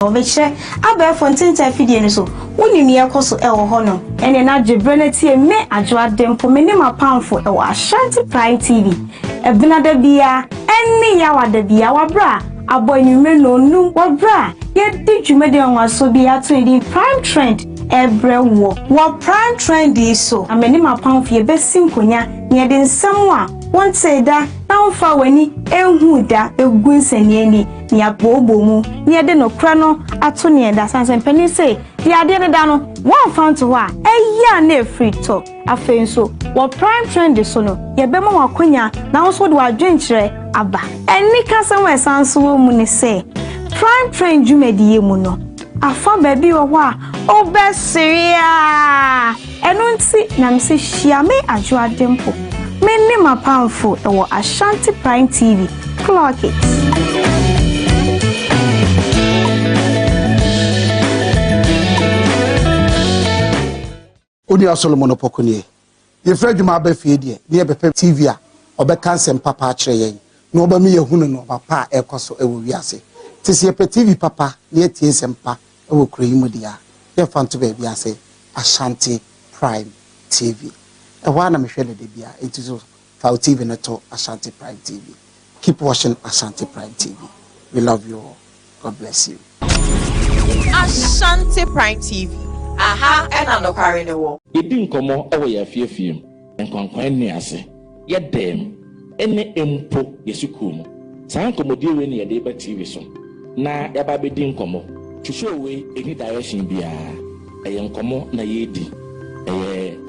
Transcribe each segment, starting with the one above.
Obeche abe fontinta fidie ni so woni ni ekoso e wo ho no ene na dwebrenetie me adwoa dempo me ne mapamfo e wo Ashanti Prime TV e bina da bia enne ya wada bia wabra aboyume no nu wabra ye di dwumede onwaso bia to di Prime Trend ebre wo Prime Trend so amene mapamfo ye besim konya ne de nsem a won da na wfa wani ehu da egunsani ani ni abobo mu ni ade no kra no ato ne da sansen pani say di ade ne da no won fan to wa eya na free talk afen so wo Prime Trend so no ye be ma wakonya na wo so de wadwenkyere aba eni kasam esanso wo mu ne say Prime Trend jumediye mu no afa ba bi wo a obeseria eno nti na mse hia me adwoa dempo me ne mapamfo e wo Ashanti Prime TV clock it. Onia Solomon Opokunie. Ye Fred ma ba fie die, ne be TV a obeka nsem papa a kire yen. No ba me yehunu no papa ekoso ewo wiase. Tisi ye TV papa ne tie nsem pa ewo kroyi mu dia. Ye fanto ba biase Ashanti Prime TV. E wa na me hwele de bia entiso fa TV no to Ashanti Prime TV. Keep watching Ashanti Prime TV. We love you all. God bless you. Ashanti Prime TV. Aha, and I'm not carrying the wall. You didn't come on over your fear film and conquering me. I say, yet them any empo yesukum. San commodio when your day by TV so. Na ya baby didn't come on to show away any direction be a young commo na yedi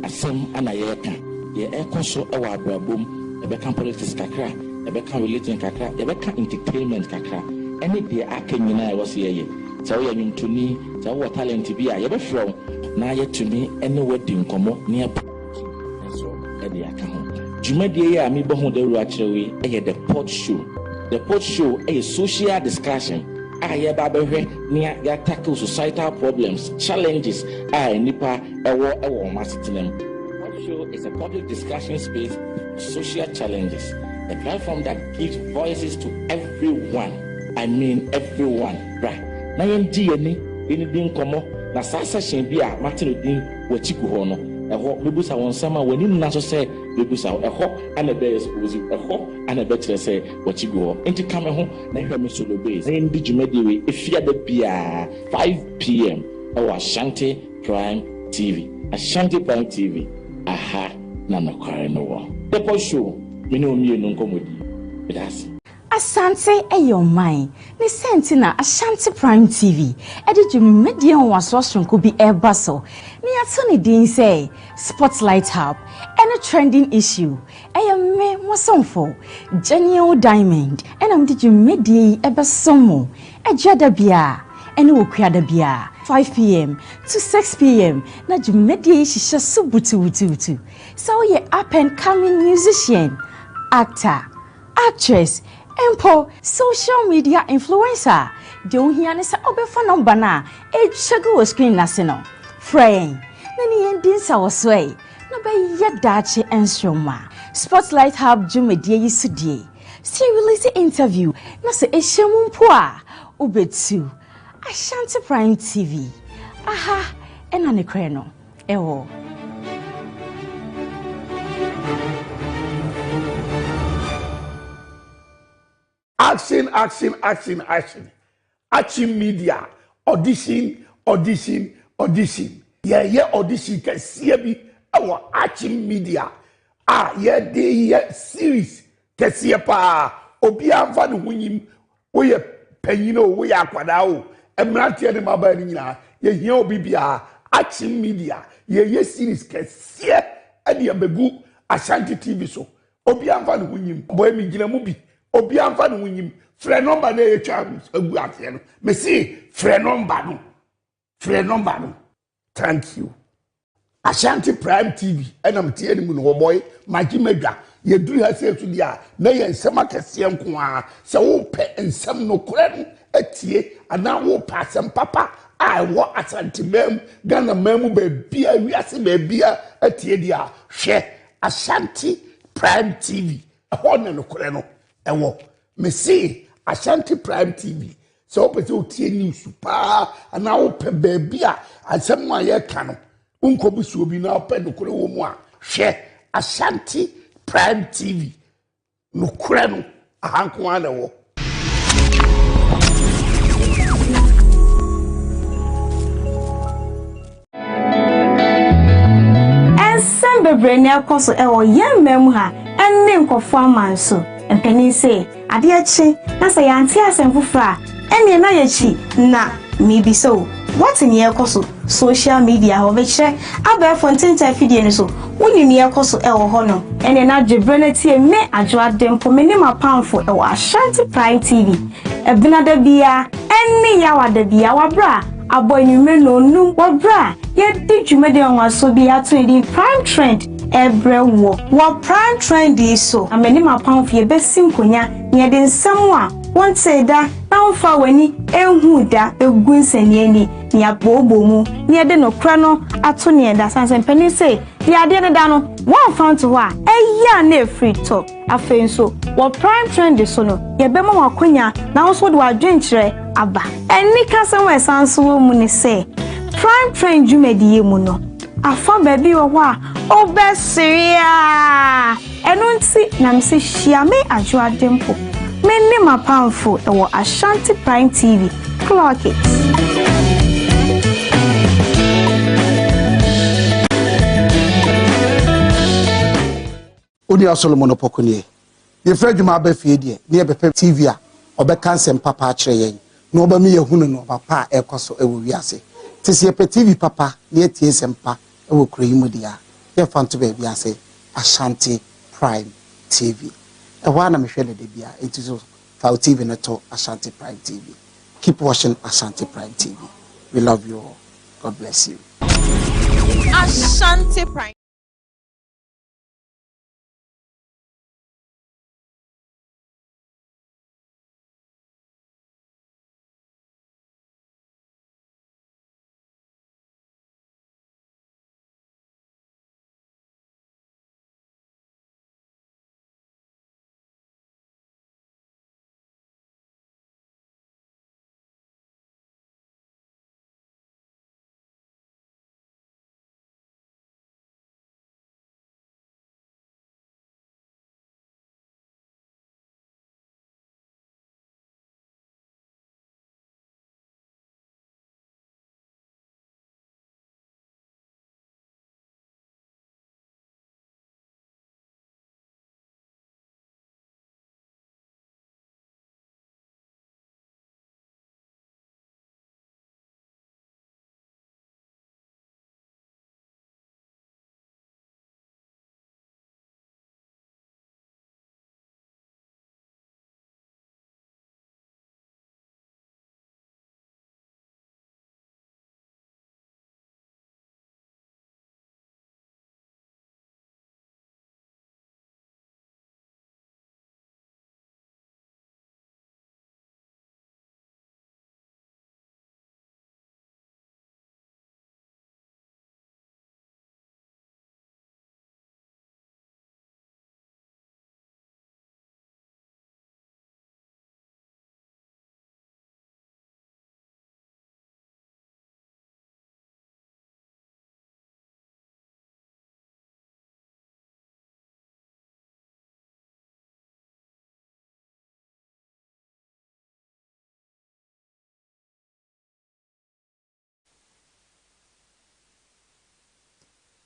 a sem and a yaka. Ye echo so a wabra boom, a become politics kakra, a become relating kakra, a become entertainment kakra. Any day I can I was here. So you mean to me, so what talent be I ever from now yet to me any wedding come near so at the account. Jumedia me bohon the actually the pot show. The pot show a social discussion. I hear baby near ya tackle societal problems, challenges, I nipa a war massive. Pot show is a public discussion space for social challenges. A platform that gives voices to everyone. I mean everyone, right? Na yendi ni din komo na sa session bi a matino din wachiku ho no eho bebusa won sama wani na so say bebusa eho ana be expose eho ana be kire say wachiku ho enti kame ho na hwe me solo base na yendi jumadi we efia da bia 5 p.m. our Ashanti Prime TV. Ashanti Prime TV. Aha na no kware no wo the post show me no mienu nkomodi that's Asante your mind. Ni sentina Ashanti Prime TV. Edi jumedie waso sonko bi eba so. Ni atoni din say Spotlight Hub. Any trending issue. Me wasonfo. Genial Diamond. I'm di jumedie eba somo. Ejada bia. Eni wokuada bia. 5 p.m. to 6 p.m. Na jumedie shisha subutu. So ye up and coming musician, actor, actress, Empo social media influencer. Don't hear any say obefa number na e chego screen national. Friend, nani endin sa wasway. No be yedache enstroma. Spotlight Hub jumedie yisudie. See release interview na se ehemu mpo a obetu. Ashanti Prime TV. Aha, ena ne kre no. Ewo. Action. Action media. Audition. Yeah, audition Kasiebo our Action media. Yeah, series Kasiebo obi amfa no hunyim wo ye panyino wo ye akwada o emrante ne maba ni nyina ye hia obi bia Action media ye series Kasiebo ade abegu Ashanti TV so obi amfa no hunyim boy mi gina mu bi obi amfa no hunyim frɛ number na etwa agu ate no me see frɛ number no thank you Ashanti Prime TV enam tie ni mu no boy magimedwa ye duru ha se dia na ye nsɛm akɛse nko a sɛ wo pɛ nsɛm no kora no atie ana wo pa asɛm papa a wo Ashanti mem Ghana mem ba bia wiase ba bia atie dia hwɛ Ashanti Prime TV ɛhɔ na no kora no ɛwɔ me see Ashanti Prime TV so opese o tie news pa ana wo pe baabi a asem a ye ka no unko bi so bi na ope no kure wo mu a hwe Ashanti Prime TV no kure no ahanko ana wo bebre na akoso ewo yemmem ha enne nkofo amanso empani se ade achi na se yanti asemfufra enne na yachi na mibiso what in yakoso social media ho be kire aba fontinta video ni so woni ni yakoso ewo ho no enne na dwebre na tie me adwo adempo me ni mapamfo ewo Ashanti Prime TV ebina da bia enne yawa da bia wabra aboy nyume no num wabra ye di dwumede onwaso bi ato di prime trend ebrewo wo prime trend so ameni mapamfo ye besim konya ye de nsem a won say da na wonfa wani ehu da egu nsani ani ni abobo mu ni de no kra no ato ne da sansen pani say di ade ne da no won fa to wa eya na free talk afen so wo prime trend so no ye be ma wakonya na wo so de wadwenkire aba eni kasem we sanso wo mu ni say prime trend jumediye mu no afa baby wo wa obesiria enunti na mse hia me ajo adempo me ni mapamfo ewo Ashanti Prime TV clock it Oni Solomon Opokunie ye fredwuma abafie die ne ye bepe TV a obeka nsem papa a kire yen no oba me yehunu no papa ekoso ewo wiase tisi pe TV papa ne tie nsem pa ewo kroyimu dia ye fanto be biase Ashanti Prime TV ewa na mehwele de bia entiso fa TV na to Ashanti Prime TV. Keep watching Ashanti Prime TV. We love you all. God bless you. Ashanti Prime.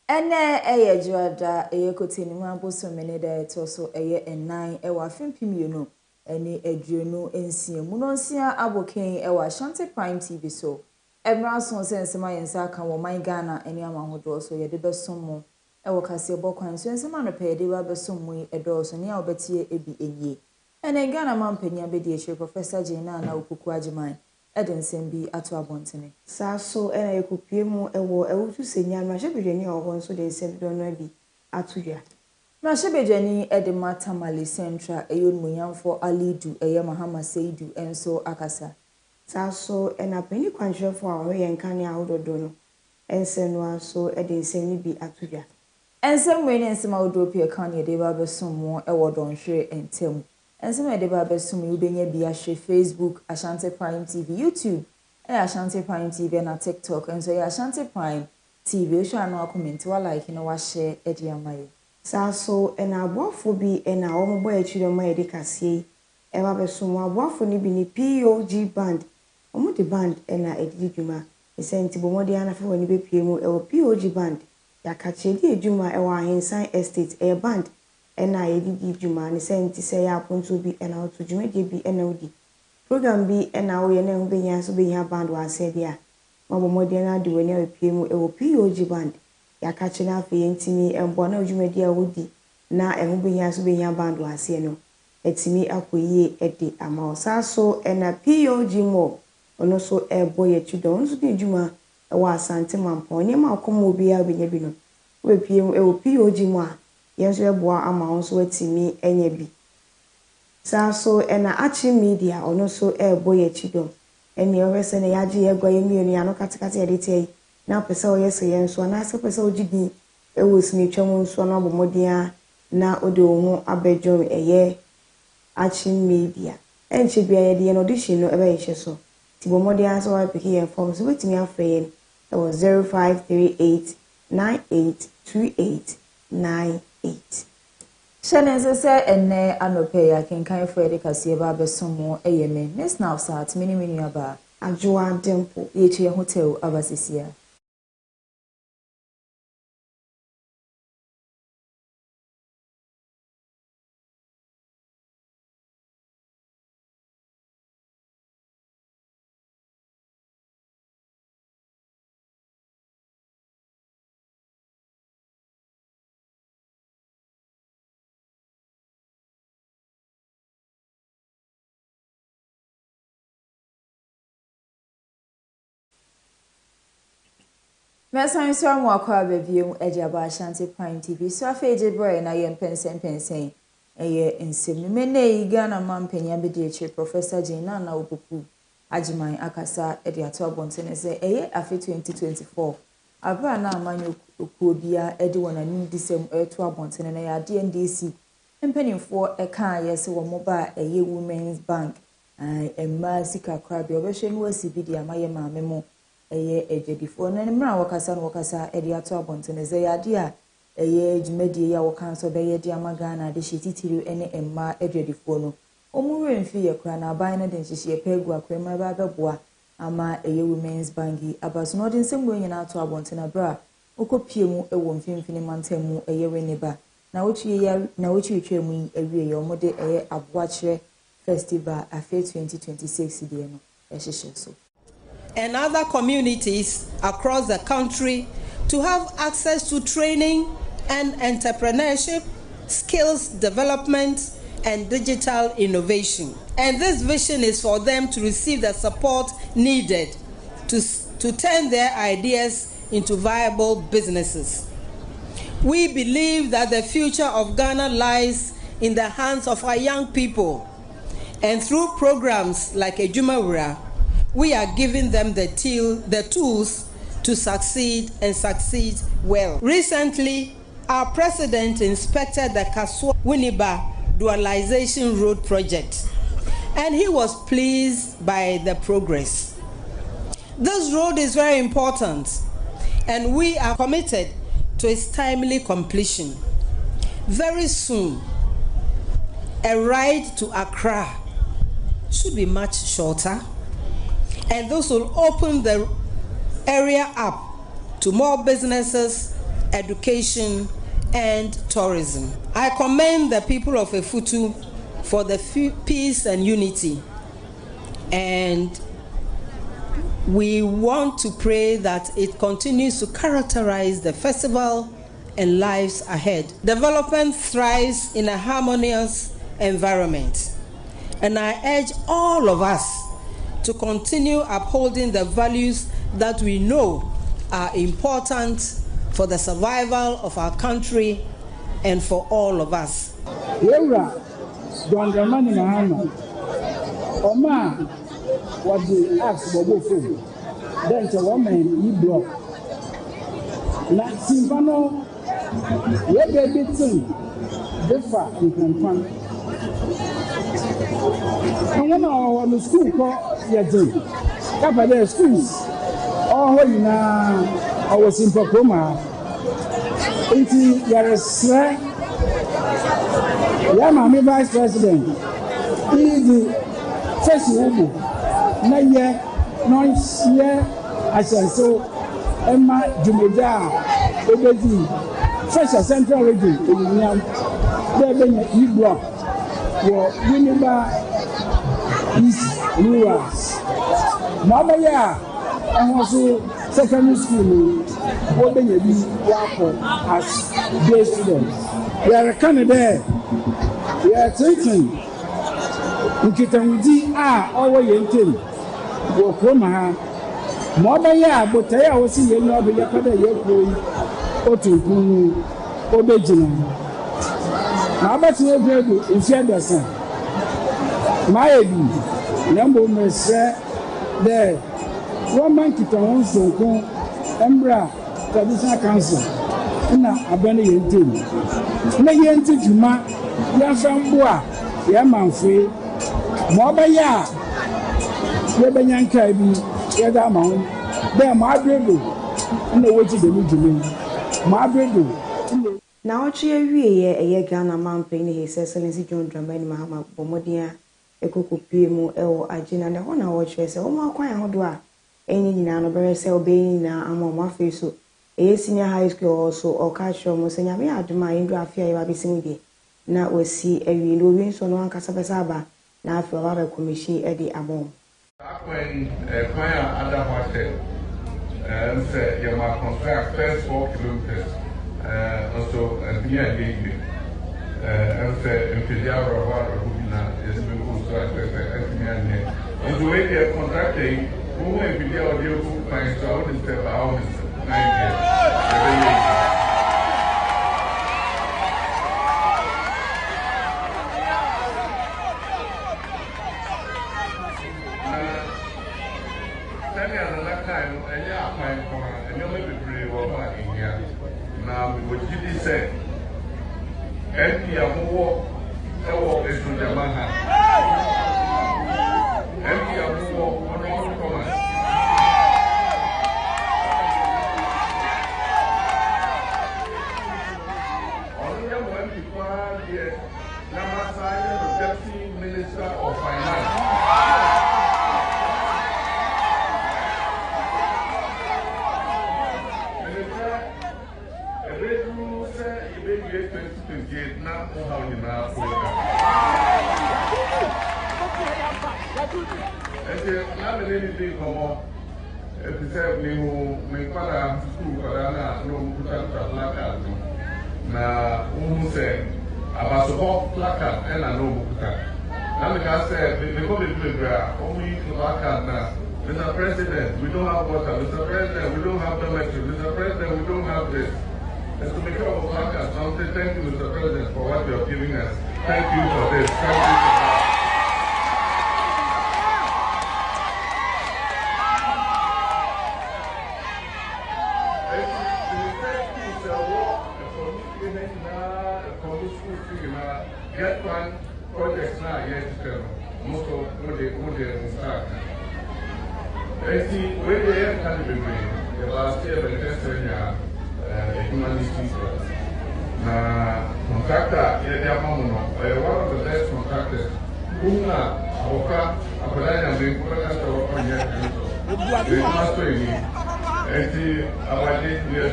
Ene eye juada eye koteni mu aboso mene da eto so eye enan e wa fimpimienu ene aduonu ensie mu no nsia aboken e wa Ashanti Prime TV so emra so sensema yensa kan wo man Ghana ene amahodo so ye de besom mu e wo Kasiebo kwan so ensema no pe de ba besom mu e do so ne a obetie ebi enye ene Ghana mampanya be de ehwe Professor Jena na okuku agiman Eden bi ato abontene sa so ena ekopie mu ewo ewutu senya ma shebedwani oho nso de nsem do no bi atodwa ma shebedwani edemata Mali Central eyon munyamfo Alidu eye Mahama Seidu enso akasa sa so ena pani kwanhwefo a oye nkane ahododo no ensem no so ede nsem bi atodwa ensem we ne ensem ahododo pie kan ye de ba besom mu ewo donhwe entem Ensem e de ba besum you benye bi ahwe Facebook Ashanti Prime TV, YouTube Ashanti Prime TV na TikTok enso Ashanti Prime TV o sha no comment wa like no wa share e di amaye. Sa so na aboafo bi na omobo achiro ma e de kasie e ba besum aboafo ni bi ni POG band omo de band na edidi dwuma esenti bomodi ana fa woni be pie mu e wo POG band ya ka chedi edwuma e wa Hensan Estate e band na edidi dwuma ne senti se ya ponto bi na oto dwuma de bi na odi program bi na wo ye na hu benya so benya band wa se dia ma bomodi na de woni e pie mu e wo POG band ya ka chena fa yentimi embo na dwuma de a wodi na e hu benya so benya band wa se no etimi akoyie ede ama osaso na POG mo ono so ebo ye chido ono so de dwuma wa Asante mampo oni ma akomo obi a benya bi no we pie mu e wo POG mo a yenso eboa ama ono so etimi enya bi sa so na achi media ono so ebo ye chido eni ohwese na yaji ye gwa yemi oni ano katakata ye dete na pesa o yese yenso na se pesa o jigi e wo sini twam nso na bomodia na ode wo abejo eye achi media enche bia ye de no audition no ebe ye so Tibomodia so I pick here form so with me a friend that was 0538982898. Shane se enne anope ya kenkan fo ede Kasiebo abesomo eyeme. Next now start mini aba Ajua Dempo ye hotel abasisia. Mesan so amu akwa bebiem ejaba Ashanti Prime TV so afeje boy na ye pensen eye nsem me na iga na mampenya be de eche Professor Jina na obuku ajiman akasa e de ato abontene se eye afi 2024 abra na amanyo okuobia e de wonani disem eto abontene na ya DNDC mpanimfo e kan ye se wo moba eye Women's Bank emma sika krabi obehwe ni wasibi de amaye maame mo eye ejedifo na mra wakasa edi ato abontene ze yade a eye dwumadi ya wakanso be ye di amagana de shititiru ene emma ejedifo no omure mfi ye kra na aban na de nhihye pegu akrema ba beboa ama eye Women's Bank abaso no de nsemu nyina ato abontene bra okopie mu ewo mfimfini mantamu eye weniba na wochi twemu ewie ye omode eye aboakire festival afe 2026 de no ehihye so and other communities across the country to have access to training and entrepreneurship, skills development, and digital innovation. And this vision is for them to receive the support needed to turn their ideas into viable businesses. We believe that the future of Ghana lies in the hands of our young people, and through programs like Ejumawura, we are giving them the tools to succeed and succeed well. Recently, our president inspected the Kasiebo Winneba Dualization Road project, and he was pleased by the progress. This road is very important, and we are committed to its timely completion. Very soon, a ride to Accra should be much shorter, and this will open the area up to more businesses, education, and tourism. I commend the people of Efutu for the peace and unity, and we want to pray that it continues to characterize the festival and lives ahead. Development thrives in a harmonious environment, and I urge all of us to continue upholding the values that we know are important for the survival of our country and for all of us. What the ask Bobo phone. Then the woman you block. Na Simfano, we baby thing. Differ you can find. wɔn a wɔwɔ no school kɔ yɛdze kapa dɛ schools ɔwɔ hɔ nyinaa ɔwɔ simpa kurom ha nti yɛresrɛ yɛ maame vice president idi fɛsi wobo na yɛ ahyɛnso ɛma dwumadzi a obedi fɛsi central region enyinam dɛ ɛbɛnya e-block wɔ Uniba East Rurals. Na ɔbɛyɛ a ɛho so secondary school no wɔbɛnya bi wakɔ as day students. Yɛreka ne dɛ yɛtenten nkitawudi a ɔwɔ yɛn ntam wɔ kurom ha ma ɔbɛyɛ a botae a wɔsi yɛn no ɔbɛyɛ pɛ dɛ yɛkuro yi otunkun ɔbɛgyina na ɔbɛtena egu mfie dɛsɛn ma ayɛ bi na mbɔ mmɛsrɛ dɛ wɔma nkitaho nsonko mbra traditional council na abɛn yɛn ntam na yɛn nti dwuma yɛmfa mboa yɛmanfoe ma ɔbɛyɛ a yɛbɛnya nkaa bi yɛde ama ho dɛ ma abrego na wɔti dɛm dwuma ma abrego na ɔtwe awie ɛyɛ Ghana mampan ne His Excellency John Dramani Mahama bɔmɔden a ekokopie mu ɛwɔ agina na hɔ na wɔtwe sɛ wɔn akwan ahodo a ɛnyɛ nyinaa no bɛrɛ sɛ ɔbɛyɛ nyinaa ama wɔn afei so ɛyɛ senior high school also ɔka kyerɛ wɔn sɛ nyame adoma a yɛndu afei a yɛba bɛsi mu deɛ na wasi awie na owie nso no ankasa bɛsa aba na afei ɔba bɛ commission ɛde abɔ When Kaya Adahwate said, you must construct first 4 kilometers, also near Gigi, and said, in Fidiara, Rubina is being constructed as near. And the way they are contracting, who may be there, dear who finds out is the hours 9 years. MP Amuwo, Ewo Esujamaha. MP Amuwo, Honorable Thomas. Honorable MP Kwame, Namasai, the Deputy Minister of Finance. Anything come if you say me para school para na no kuta placard na say about support placard and no kuta na me can say because the people only placard na Mr. President, we don't have water. Mr. President, we don't have dormitory. Mr. President, we don't have this. And to make sure placard, I say thank you, Mr. President, for what you are giving us. Thank you for this. Thank you for that. Get one project now, yes, most of what they start. And see, when they have kind of been the last year, the test humanity. Now, contractor, they are one of the best contractors. Who are Oka, Apolline, and the important on yet. They must pay me. And see, our day, we are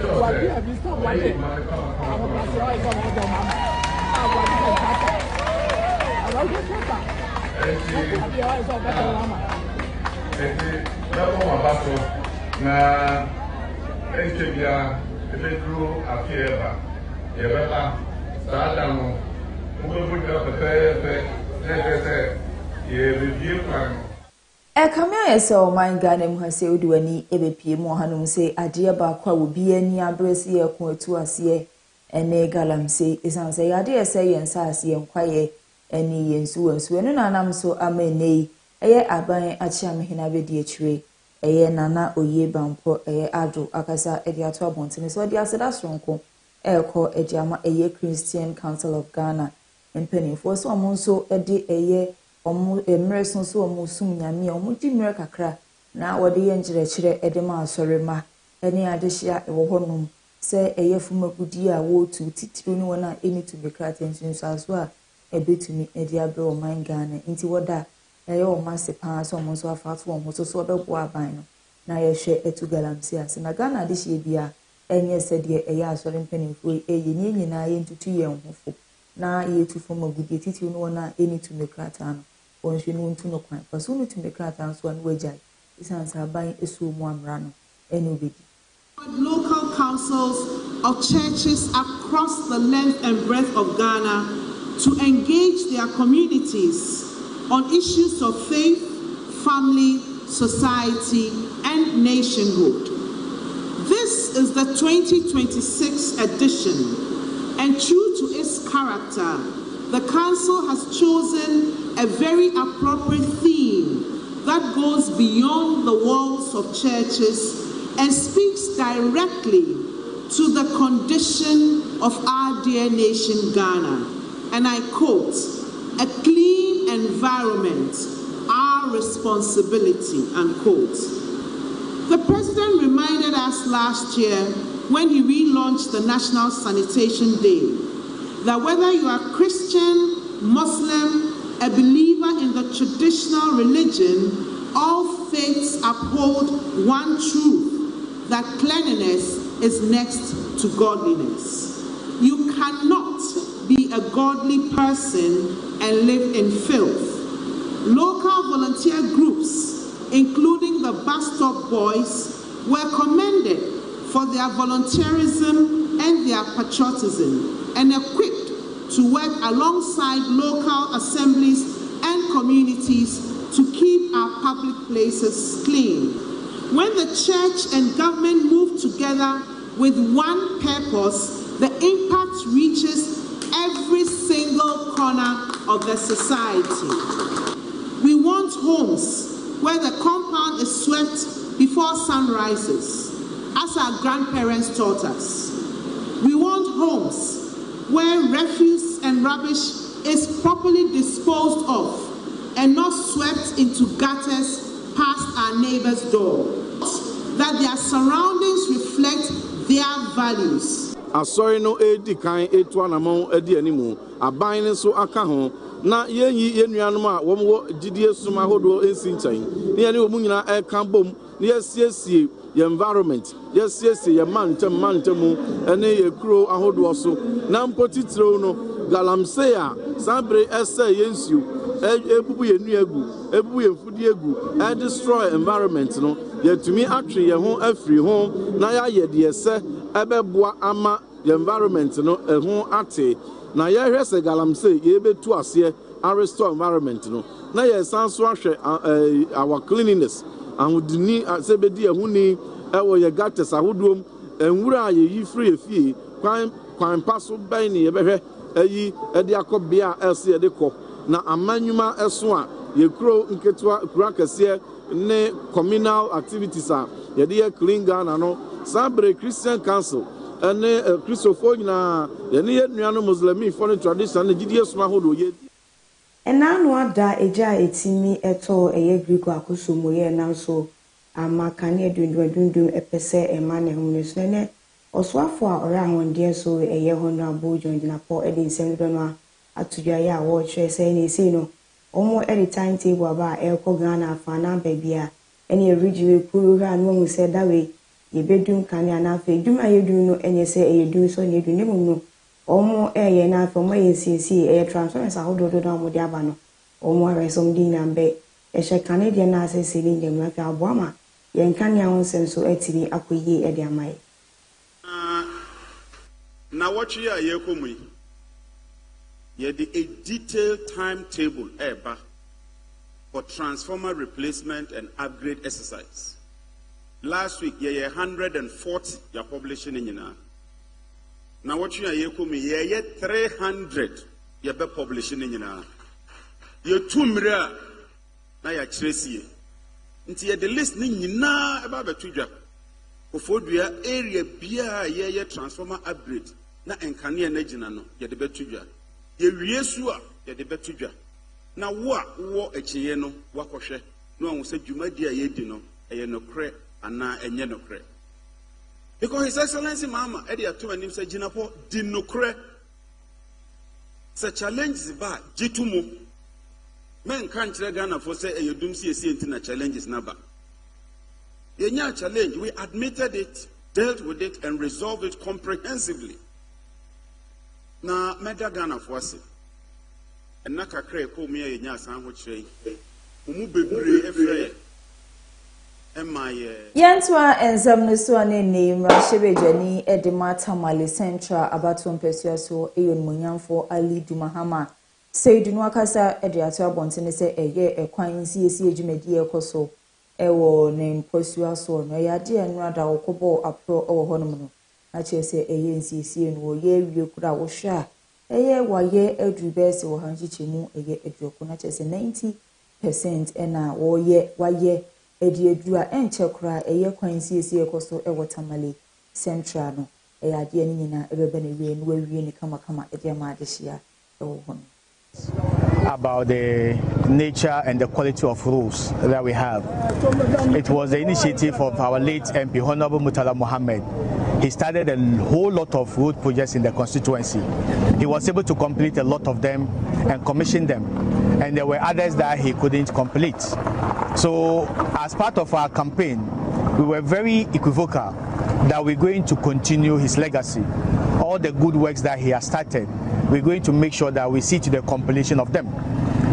na entebia ebedru afieba yebeba sada no ubebuja pepe nefese yebibie kwan Ekamia yese o man Ghana mu hase oduani ebepie mu hanum se ade ba kwa obi ani abrese ye ko atu ase ene galamse esanse yade yese yensa ase yenkwaye eni yensu enu nanam so amenei eye aban achiamhina bedi achire eye nana oye bampo eye ado akasa edi ato abontene so di aseda sonko eko edi ama eye Christian Council of Ghana empenifo so omonso edi eye emre so omo sum nyame omo di mre kakra na wode ye nkyerɛkyerɛ edema asorema ene adehia ewo honom se eyefumagudi a wo tu titiri no na eni to bekrata nsunsu aso a ebetumi edi abre o man Ghana nti woda o masipa so omo so afato omo so obebo aban no na yehwe etu galamsi ase na Ghana adehia bia enye sede eye asore mpanimfo eye nyina ye ntutu ye nhofo na ye tu fumagudi titiri no na eni to bekrata no onhwe no ntu no kwan paso no to bekrata so an wagya isansa ban esu mu amra no eni obedi. Local councils of churches across the length and breadth of Ghana to engage their communities on issues of faith, family, society, and nationhood. This is the 2026 edition, and true to its character, the Council has chosen a very appropriate theme that goes beyond the walls of churches and speaks directly to the condition of our dear nation Ghana. And I quote, "A clean environment, our responsibility," unquote. The President reminded us last year when he relaunched the National Sanitation Day that whether you are Christian, Muslim, a believer in the traditional religion, all faiths uphold one truth, that cleanliness is next to godliness. You cannot be a godly person and live in filth. Local volunteer groups, including the Bus Stop Boys, were commended for their volunteerism and their patriotism and equipped to work alongside local assemblies and communities to keep our public places clean. When the church and government move together with one purpose, the impact reaches every single corner of the society. We want homes where the compound is swept before sun rises, as our grandparents taught us. We want homes where refuse and rubbish is properly disposed of and not swept into gutters past our neighbor's door, that their surroundings reflect their values. Asori no edi kan etu anamon edi animu aban ne so aka ho na yenyi yenuanom a wo mo gidie suma hodo ensi nkyɛn ne yene wo nyina eka bom ne yesiesie ye environment yesiesie ye mantem ene ye kuro ahodo so na mpotitiro no galamsey a sabre ese yensu ebubu ye nuagu ebubu ye mfudi egu e destroy environment no yetumi atwe ye ho afiri ho na ya ye de ese ebeboa ama the environment no ho ate na ye hwese galamsey ye betu ase a restore environment no na ye sanso ahwe our cleanliness ahudini asebedi ehuni ewo ye gates ahodom enwura ye yi free efie kwan paso ban ne ye behwe ayi ede akobia else ye de kɔ na amanyuma eso a ye kuro nketwa kura kase ne communal activities a ye de clean Ghana no Sabre Christian Council ene Christopher nyina ye ne nuano Muslimi for tradition ne gidie soma hodo ye enano ada eja etimi eto eye Greeko akosomo ye nanso amakane dundum epese emane homuneso ne oswafo a ora ahonde so eye hono abojo ndina po edi nsem no atudwa ya wo hwe se ne si no omo edi timetable aba ekọ Ghana afa na babia ene erigiwe kuru ha no mu se dawe yebedum kane ana afa eduma yedum no enye se eyedum so ne edum ne mu no omo eye na afa mo yesiesi eye transformers ahododo na mo de aba no omo aresom din na mbe ehye Canadian na asese ni dem na ka aboama ye nkane ahon senso atiri akoyi ede amai na watchi ya yekomu ye the a detailed timetable eba for transformer replacement and upgrade exercise. Last week ye 140 ya publishing in na. Na watchi ya yekomu ye 300 ya be publishing in na. Ye 2 mira na ya chresie. Nti ye the list ni nyina eba betudwa. Ofodua area bia ye transformer upgrade na enkane na gina no ye de betudwa ye wiesu a ye de betudwa na wo echiye no wakohwe no anwo se dwumadi a yedi no eye no kre ana enye no kre. Because His Excellency Mama edi ato anim se ginapo di no kre. Se challenges ba gitumu. Men kan kire Ghana for say eyedum si enti na challenges na ba. Yenya challenge, we admitted it, dealt with it and resolved it comprehensively. Na meda Ghana for us. And na kakra ko me yenya san ho kire. Umu bebre efre. Yantwa enzam no so ane name Shebejani Edimata Mali Central Abaton Pesuaso Eyon Munyamfo Ali Dumahama Seidu no akasa ediato abontene se eye ekwan siesi edwumadi ekoso ewo ne Pesuaso no yade enu ada okobo apro ewo honom no na chese eye nsiesi no ye wie kura wo hwa eye waye edubese wo hanchichemu eye eduoko na chese 90% ena wo ye waye ediedua enchekra eye kwansiesi ekoso ewo Tamale Central no eye ade ani nyina ebebe ne wie no wawie ni kama ede ma adehia ewo hono. About the nature and the quality of roads that we have. It was the initiative of our late MP, Honorable Murtala Mohammed. He started a whole lot of road projects in the constituency. He was able to complete a lot of them and commission them. And there were others that he couldn't complete. So as part of our campaign, we were very equivocal that we're going to continue his legacy. All the good works that he has started, we're going to make sure that we see to the completion of them.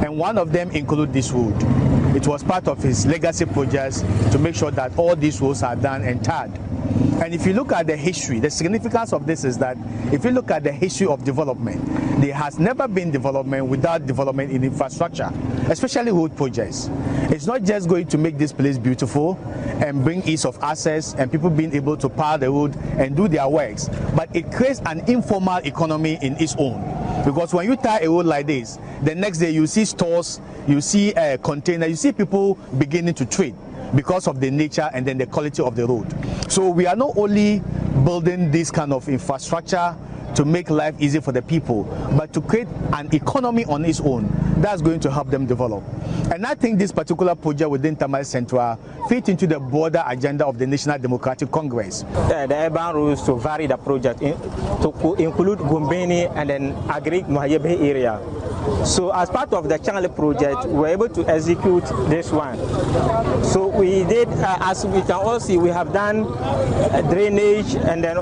And one of them include this road. It was part of his legacy projects to make sure that all these roads are done and tarred. And if you look at the history, the significance of this is that if you look at the history of development, there has never been development without development in infrastructure, especially road projects. It's not just going to make this place beautiful and bring ease of access and people being able to power the road and do their works, but it creates an informal economy in its own. Because when you tie a road like this, the next day you see stores, you see containers, you see people beginning to trade because of the nature and then the quality of the road. So we are not only building this kind of infrastructure to make life easy for the people, but to create an economy on its own that's going to help them develop. And I think this particular project within Tamale Central fit into the broader agenda of the National Democratic Congress. The urban rules to vary the project to include Gumbeni and then Agri Mohayebe area. So as part of the Channel project, we were able to execute this one. So we did, as we can all see, we have done drainage and then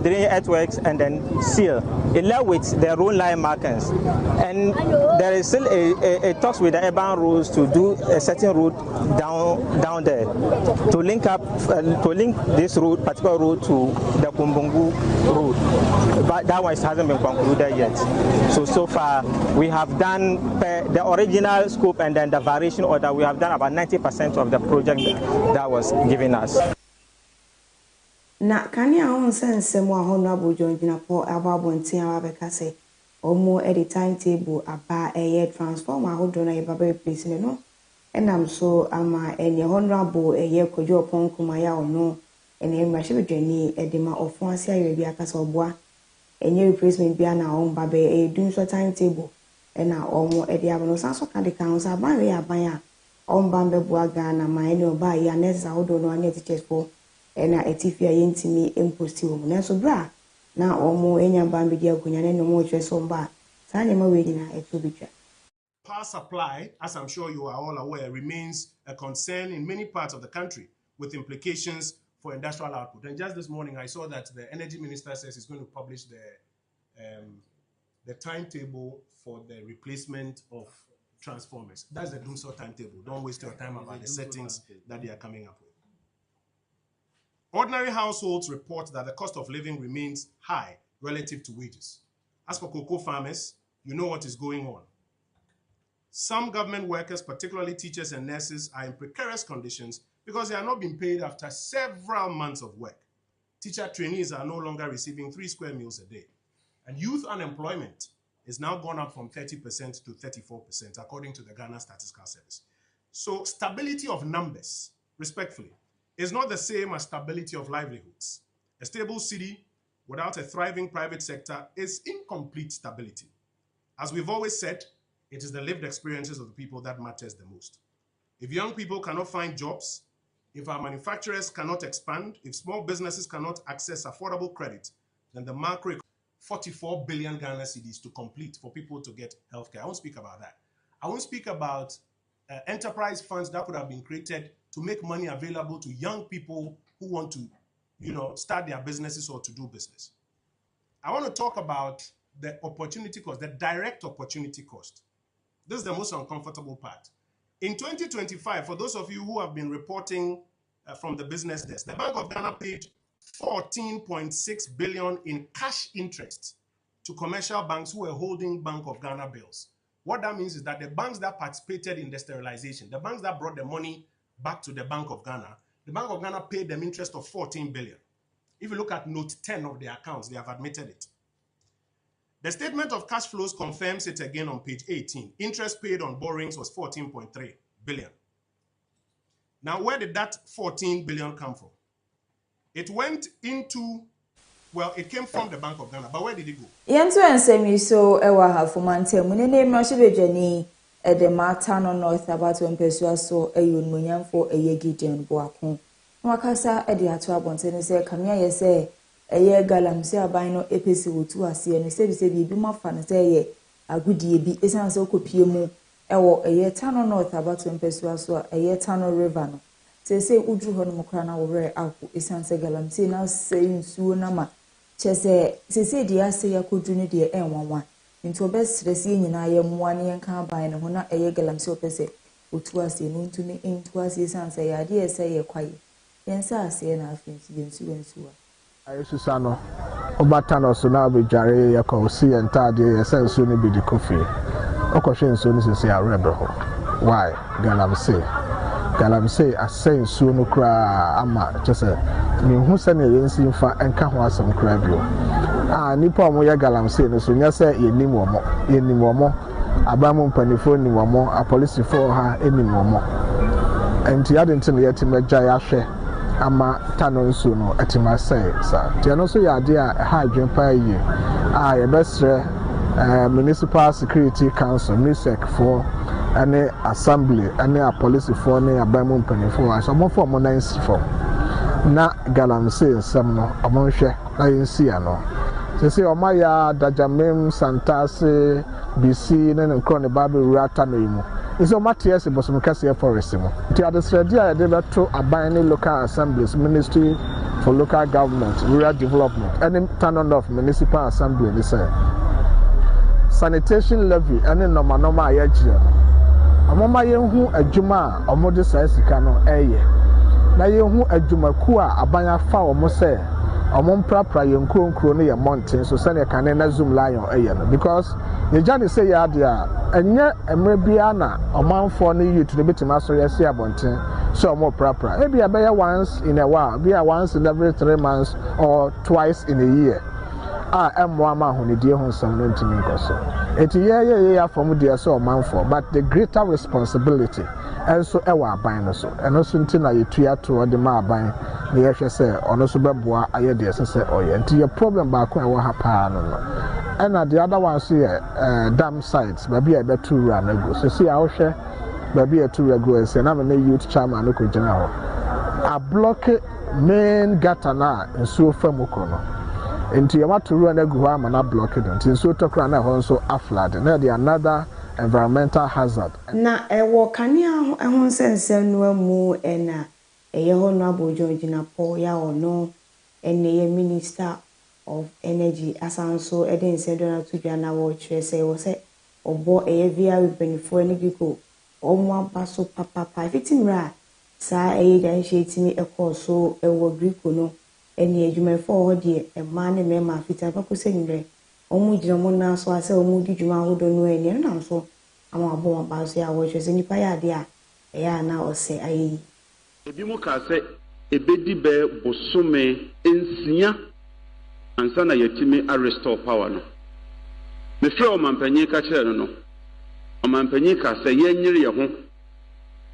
drainage earthworks and then seal. It left with the road line markers. And there is still a talks with the urban rules to do a certain route down there to link up, to link this road, particular road to the Kumbungu road. But that one hasn't been concluded yet. So far, we have done the original scope and then the variation order. We have done about 90% of the project that was given us. Na kani ahun sense mo honorable John Jinapo ababontin abeka say omo at the timetable aba transformer ahodo na yeba be place no enam so ama ene honorable kojo opon kumaya ono ene mashibedwani edema ofon ase ayo bi akasa oboa enye replacement bia na on ba be dun so timetable ena omo ede abono sanso ka de kan so aban we aban a on ban be boa Ghana ma ene oba ya next ahodo no ane teachers for ena etifia yentimi imposti wo na so bra na omo enya ban be dia akonya na no mo hwe so mba sa nyama we nyina etobitwa. Power supply, as I'm sure you are all aware, remains a concern in many parts of the country with implications for industrial output. And just this morning, I saw that the energy minister says he's going to publish the timetable for the replacement of transformers. That's the Doomsor timetable. Don't waste your time about the settings that they are coming up with. Ordinary households report that the cost of living remains high relative to wages. As for cocoa farmers, you know what is going on. Some government workers, particularly teachers and nurses, are in precarious conditions because they are not being paid after several months of work. Teacher trainees are no longer receiving 3 square meals a day. And youth unemployment is now gone up from 30% to 34%, according to the Ghana Statistical Service. So stability of numbers, respectfully, is not the same as stability of livelihoods. A stable city without a thriving private sector is incomplete stability. As we've always said, It is the lived experiences of the people that matters the most. If young people cannot find jobs, if our manufacturers cannot expand, if small businesses cannot access affordable credit, then the macro 44 billion Ghana cedis to complete for people to get healthcare. I won't speak about that. I won't speak about enterprise funds that could have been created to make money available to young people who want to, start their businesses or to do business. I want to talk about the opportunity cost, the direct opportunity cost. This is the most uncomfortable part. In 2025, for those of you who have been reporting from the business desk, the Bank of Ghana paid 14.6 billion in cash interest to commercial banks who were holding Bank of Ghana bills. What that means is that the banks that participated in the sterilization, the banks that brought the money back to the Bank of Ghana, the Bank of Ghana paid them interest of 14 billion. If you look at note 10 of their accounts, they have admitted it. The statement of cash flows confirms it again on page 18. Interest paid on borrowings was 14.3 billion. Now, where did that 14 billion come from? It went into, well, it came from the Bank of Ghana, but where did it go? Yentu ensemi so ewa hafumante munene mrashibejani the Matano North about when Pesua so a union for a year Gideon Boakon. Wakasa edi atwa bontene se kamia ye se eye galam se abino episi wotu ase ne se bi ma fa ne se ye agudie bi esan se okopie mu ewo eye Tano North about when Pesua so eye Tano River no se udru ho no mokra na wo re ako esan se galam se na se nsuo na ma chese se di ase yakodru ne de enwanwa nti obesresi nyina ye mmoa ne yenka ban ne ho na eye galam se opese otu ase no ntumi entu ase esan se ya de ese ye kwaye yensa ase na afinsi yensuwa ayesusa no obata no so na abejare yakọ si entade yesensu ne bi di kofi okohwe nsu ne sese arebe ho why galamse asensu no kra ama chese me hu se ne yensi mfa enka ho asem kra bio nipa omo ye galamse no so nya se yenim omo abamu mpanifo ni omo apolice for ha enim omo enti adenti ne yetimagya ya hwe ama Tano nso no etima say sa ti no so ya de a ha adwen pa yi ye besre municipal security council MISEC for ane assembly ane a police for ne abamu mpanifo aso mo for mo nan si for na galamse nsam no omonhwe na yensi ano se o ma ya dajamem santase BC ne nkro ne babe rata no yimu is o Matthias bosom Kasiebo forest mo ti adesredi a de beto aban ne local assemblies ministry for local government rural development and Tano North municipal assembly ni say sanitation levy and normal ayagye amoma yenhu adwuma a omode sai sika no eye na yenhu adwuma ku a aban afa omo say prapra yenkronkro ne ye mountain so sane kan na zoom lion eye no because ye jani say ya dia enye emre bia na omanfo ne youth ne betima so yesi abonten so omo prapra e bia be once in a while bia once in every 3 months or twice in a year emmo ama honedie ho nsam no ntimi nkoso eti ye afom dia so omanfo but the greater responsibility also ewa aban no so eno so ntina yetua to de ma aban ne ye hwe se ono so beboa aye de se oye enti ye problem ba ko ewa ha pa no and the other one see dam sites maybe I bet 2 run ago so see how share maybe a 2 ago say na me youth chairman no ko gina ho a block main gutter na nsuo fam ko no enti ya to run ago ha ma na block it enti nsuo to kra na ho so aflood na the another environmental hazard na ewo kanea ho nsensem no amu ena eye ho no abojo gina po ya ono ene ye minister of energy asanso eden sedona to dwana wo chwe say wo say obo via benefo ni biko omo abaso papa 15 ra sa dan shetimi ekoso ewo griko no eni adwuma fo ho de e ma ne me ma fita pa ko senre omo gina mo na so ase omo di dwuma ho do no eni na so ama abo abaso ya wo chwe se nipa ya de a ya na o se ayi ebi mu ka se ebedi be bosome ensia ansa na yetimi a restore power no me frɛ omampanyi ka kyerɛ no omampanyi ka sɛ yenyere ye ho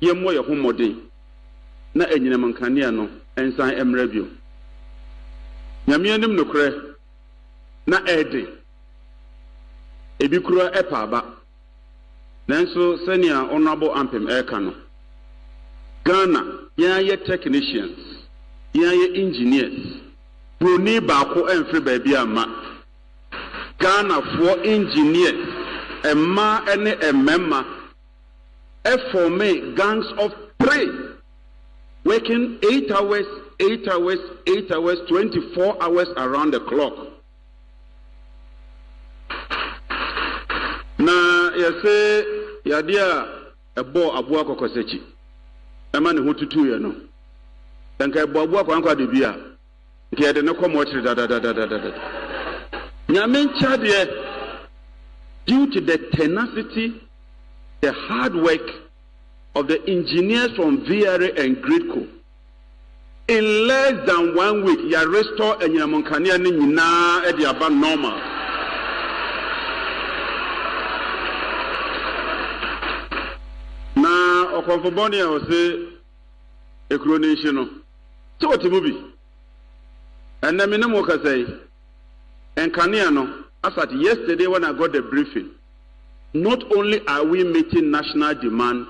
yemmo ye ho modern na enyinam nkanea no ensan emra bio nyame anim nokre na ede ebi kura epa aba Nanso senior honorable ampem ekano. Ghana, ye technicians, ye engineers. Bruni bako enfre baby ama. Ghana for engineers, emma ene emema. Form gangs of 3, working 8 hours, 8 hours, 8 hours, 24 hours around the clock. Na yase yadia ebo abua kokosechi. Ema ne hotutu ye no. Danka ebo abua kwankwa de bia. Nke yede ne komo da. Nyamen chade due to the tenacity, the hard work of the engineers from VRA and Gridco. In less than 1 week, ya restore and yamonkania ni nyina ediaba normal. Na okonfoboni ya ose ekronation. So what movie? And I mean what I say. And Kaniano, as at yesterday when I got the briefing, not only are we meeting national demand,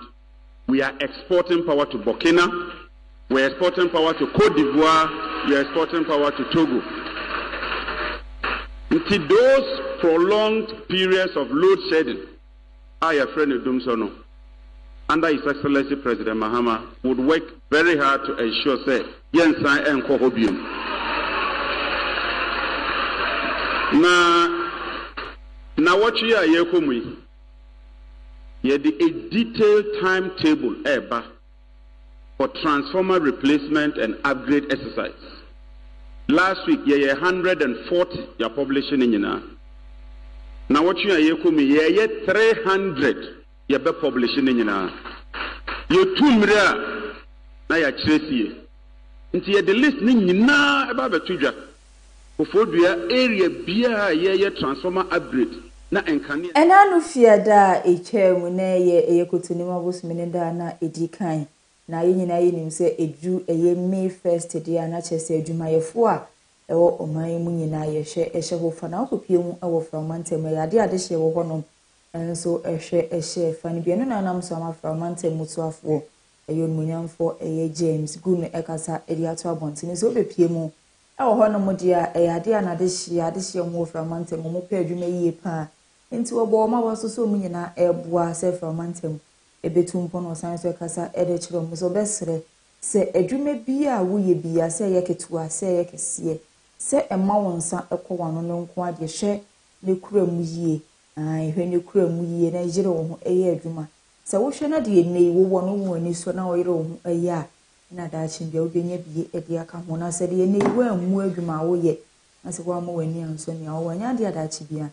we are exporting power to Burkina, we are exporting power to Cote d'Ivoire, we are exporting power to Togo. Until those prolonged periods of load shedding, our friend Dumsono, under His Excellency President Mahama, would work very hard to ensure say Yensan and Kohobium. Na what you are yekomui. Ye a detailed timetable for transformer replacement and upgrade exercise. Last week, ye 140 you are publishing in Yina. Now what you are yekomui, ye 300 you be publishing in Yina. You 2 million na ya chesi. Inti ye the list ni Yina eba betuja. Ufodua area bia ye transformer upgrade. Ena no fiada echemu na ye kotunima bosumene da na edikan na ye nyina ye nim se edu eye May 1st dia na chese adwumayefo a ewo oman mu nyina ye hye ho fa na okopie mu ewo framantem ya de ade hye wo honom enso hye fa ni bia no na nam so ama framantem mutuafo eyo munyamfo eye James gun ekasa edi ato abontene so obepie mu ewo honom dia ade na de hye mu framantem mu pe adwuma yie pa Inti obo ma waso so mu nyina eboa se framantem ebetumpo no sanso kasa edechiro mu so besre se adwuma bia wo ye bia se ye ketua se ye kese se ema wonsa ekowano no nko ade hwe ne kura mu yie hwe ne kura mu yie na jire wo ho eye adwuma se wo hwe na de nei wo wo no wo ani so na wo yire wo ho eye a na da chimbia wo benya bie ede aka ho na se de nei wo amu adwuma wo ye na se wo ama wani anso ne wo anya de ada chibia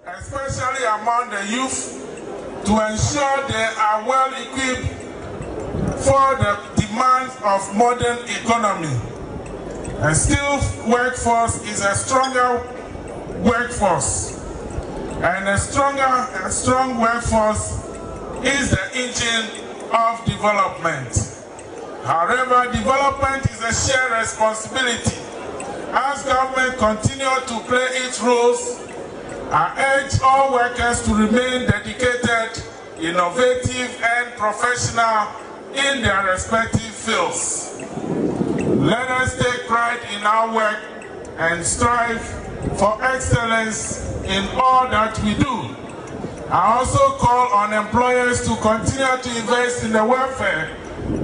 especially among the youth, to ensure they are well equipped for the demands of modern economy. A skilled workforce is a stronger workforce, and a strong workforce is the engine of development. However, development is a shared responsibility. As government continue to play its roles, I urge all workers to remain dedicated, innovative, and professional in their respective fields. Let us take pride in our work and strive for excellence in all that we do. I also call on employers to continue to invest in the welfare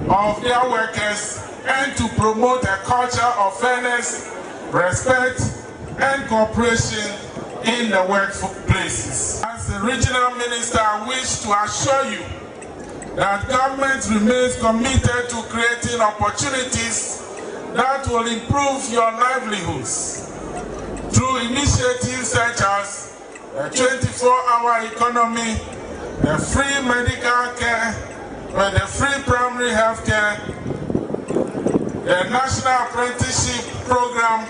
of their workers and to promote a culture of fairness, respect, and cooperation in the workplaces. As the regional minister, I wish to assure you that government remains committed to creating opportunities that will improve your livelihoods through initiatives such as the 24-hour economy, the free medical care, the free primary health care, the National Apprenticeship Program,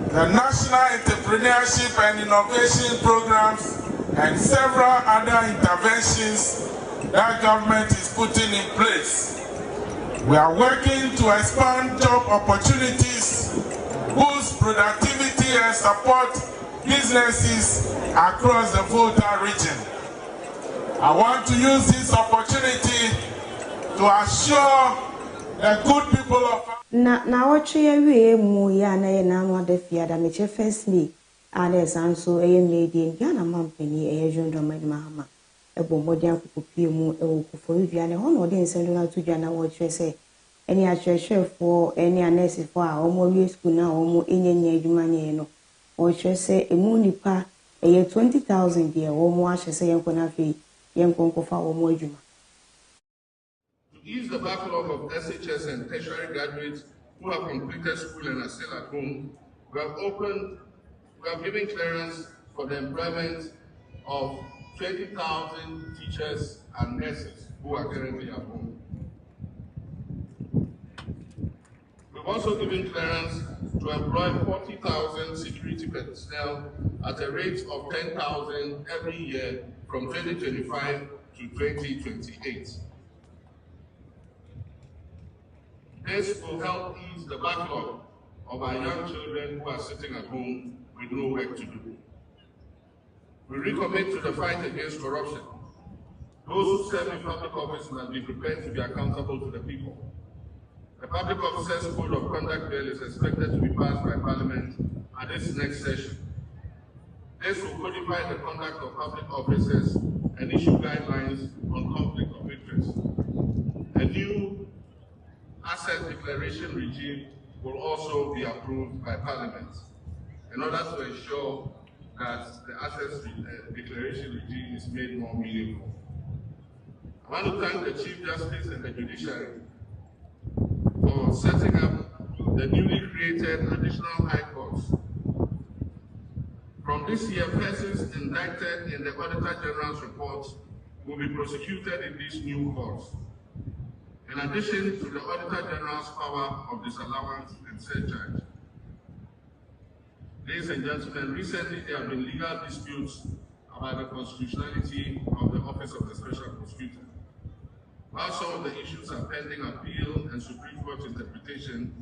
the National Entrepreneurship and Innovation Programs, and several other interventions that government is putting in place. We are working to expand job opportunities, boost productivity, and support businesses across the Volta region. I want to use this opportunity to assure the good people of na watching we mu ya na ye na no de fia da me che first me and so e made ya na mampani e jondo mahama e bo modern kupie mu e wo kufo via ne ho no de nsendo na to dwa na watch say any achwehwe for any nurse for a omo wi school na omo enyenya adwuma nye no watch say emu nipa e 20,000 dia omo ahye say yenko na fi yenko fa omo adwuma. To ease the backlog of SHS and tertiary graduates who have completed school and are still at home, we have given clearance for the employment of 20,000 teachers and nurses who are currently at home. We've also given clearance to employ 40,000 security personnel at a rate of 10,000 every year from 2025 to 2028. This will help ease the backlog of our young children who are sitting at home with no work to do. We recommit to the fight against corruption. Those who serve in public office must be prepared to be accountable to the people. The Public Officers Code of Conduct Bill is expected to be passed by Parliament at this next session. This will codify the conduct of public officers and issue guidelines on conflict of interest. A new asset declaration regime will also be approved by Parliament in order to ensure that the assets declaration regime is made more meaningful. I want to thank the Chief Justice and the Judiciary for setting up the newly created additional high courts. From this year, persons indicted in the Auditor General's report will be prosecuted in these new courts. In addition to the Auditor General's power of disallowance and surcharge. Ladies and gentlemen, recently there have been legal disputes about the constitutionality of the Office of the Special Prosecutor. While some of the issues are pending appeal and Supreme Court interpretation,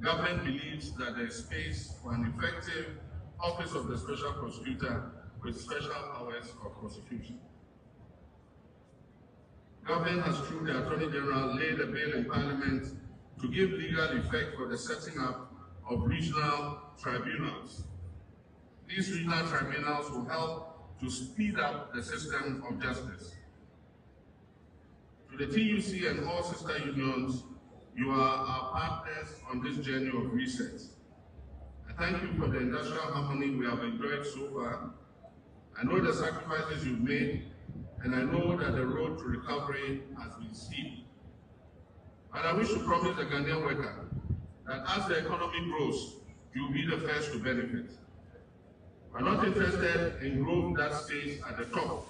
government believes that there is space for an effective Office of the Special Prosecutor with special powers of prosecution. Government has, through the Attorney General, laid a bill in Parliament to give legal effect for the setting up of regional tribunals. These regional tribunals will help to speed up the system of justice. To the TUC and all sister unions, you are our partners on this journey of reset. I thank you for the industrial harmony we have enjoyed so far. I know the sacrifices you've made, and I know that the road to recovery has been steep. And I wish to promise the Ghanaian worker that as the economy grows, you will be the first to benefit. We're not interested in growth that stays at the top.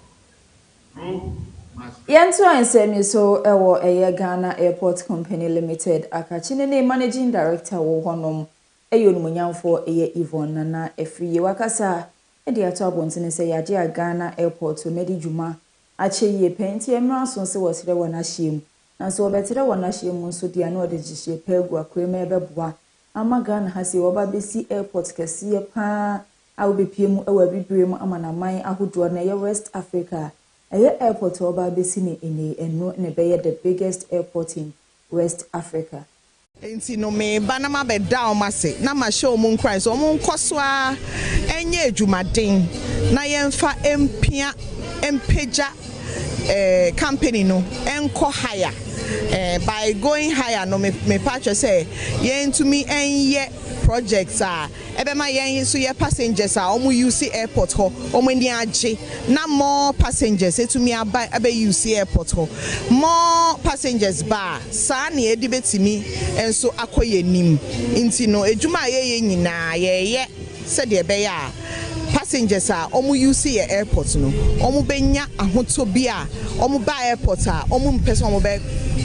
Growth must be. Yentu ansemi so ewo Ghana Airport Company Limited akachine ne managing director wo honom eyonumunyamfo Yvonne Nana Efriye wakasa edi ato abontene se yaje Ghana Airport na di dwuma ache ye penti emra so se wasire wona hiem na so obetere wona hiem nso dia na ode gihie pegu akrema ebeboa ama Ghana hasi woba besi airport kasiye pa a obepiem ewa bibirem amanaman ahodo na ye West Africa airport woba besi ne eno ne beye the biggest airport in West Africa. Enti no me banama be down mase na ma show mun cry so mun koso a enye adwumaden na yemfa empia empeja company no enko higher by going higher no me patch say yentumi enye projects ebema yen so ye passengers omu use airport ho omu ni age na more passengers etumi abe use airport ho more passengers ba sa na edi betimi enso akoye nim nti no ejuma ye nyina ye se de be ya passengers omu use ye airport no omu benya ahoto bi omu ba airport omu mpese omu be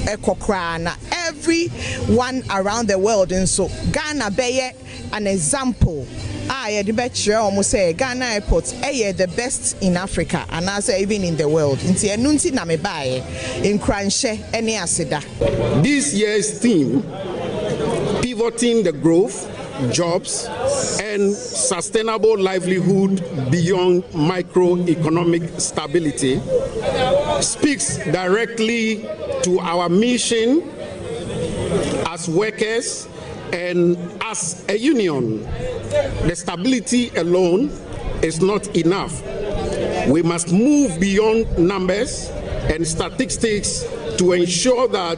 ekokra na everyone around the world and so Ghana be an example the best almost say Ghana airport the best in Africa and also even in the world nti enunti na me bae in Kranche ene aseda. This year's theme, pivoting the growth jobs and sustainable livelihood beyond microeconomic stability speaks directly to our mission as workers and as a union. The stability alone is not enough. We must move beyond numbers and statistics to ensure that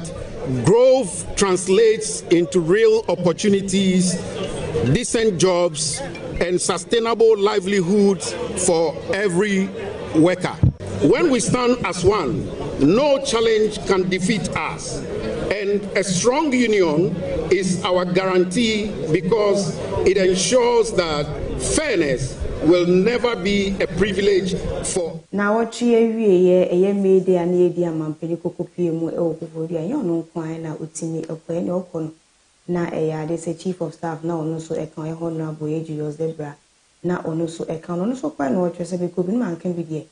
growth translates into real opportunities, decent jobs, and sustainable livelihoods for every worker. When we stand as one, no challenge can defeat us. And a strong union is our guarantee because it ensures that fairness will never be a privilege for. Now, what you made the idea, Mampenico Pium, or Kufuria, you know, Quine, Utini, or Quine, or Con. Now, there's a chief of staff now, no so a kind of honorable age, yours, Debra. Now, no so a count, no so quite no choice, a good man can be there.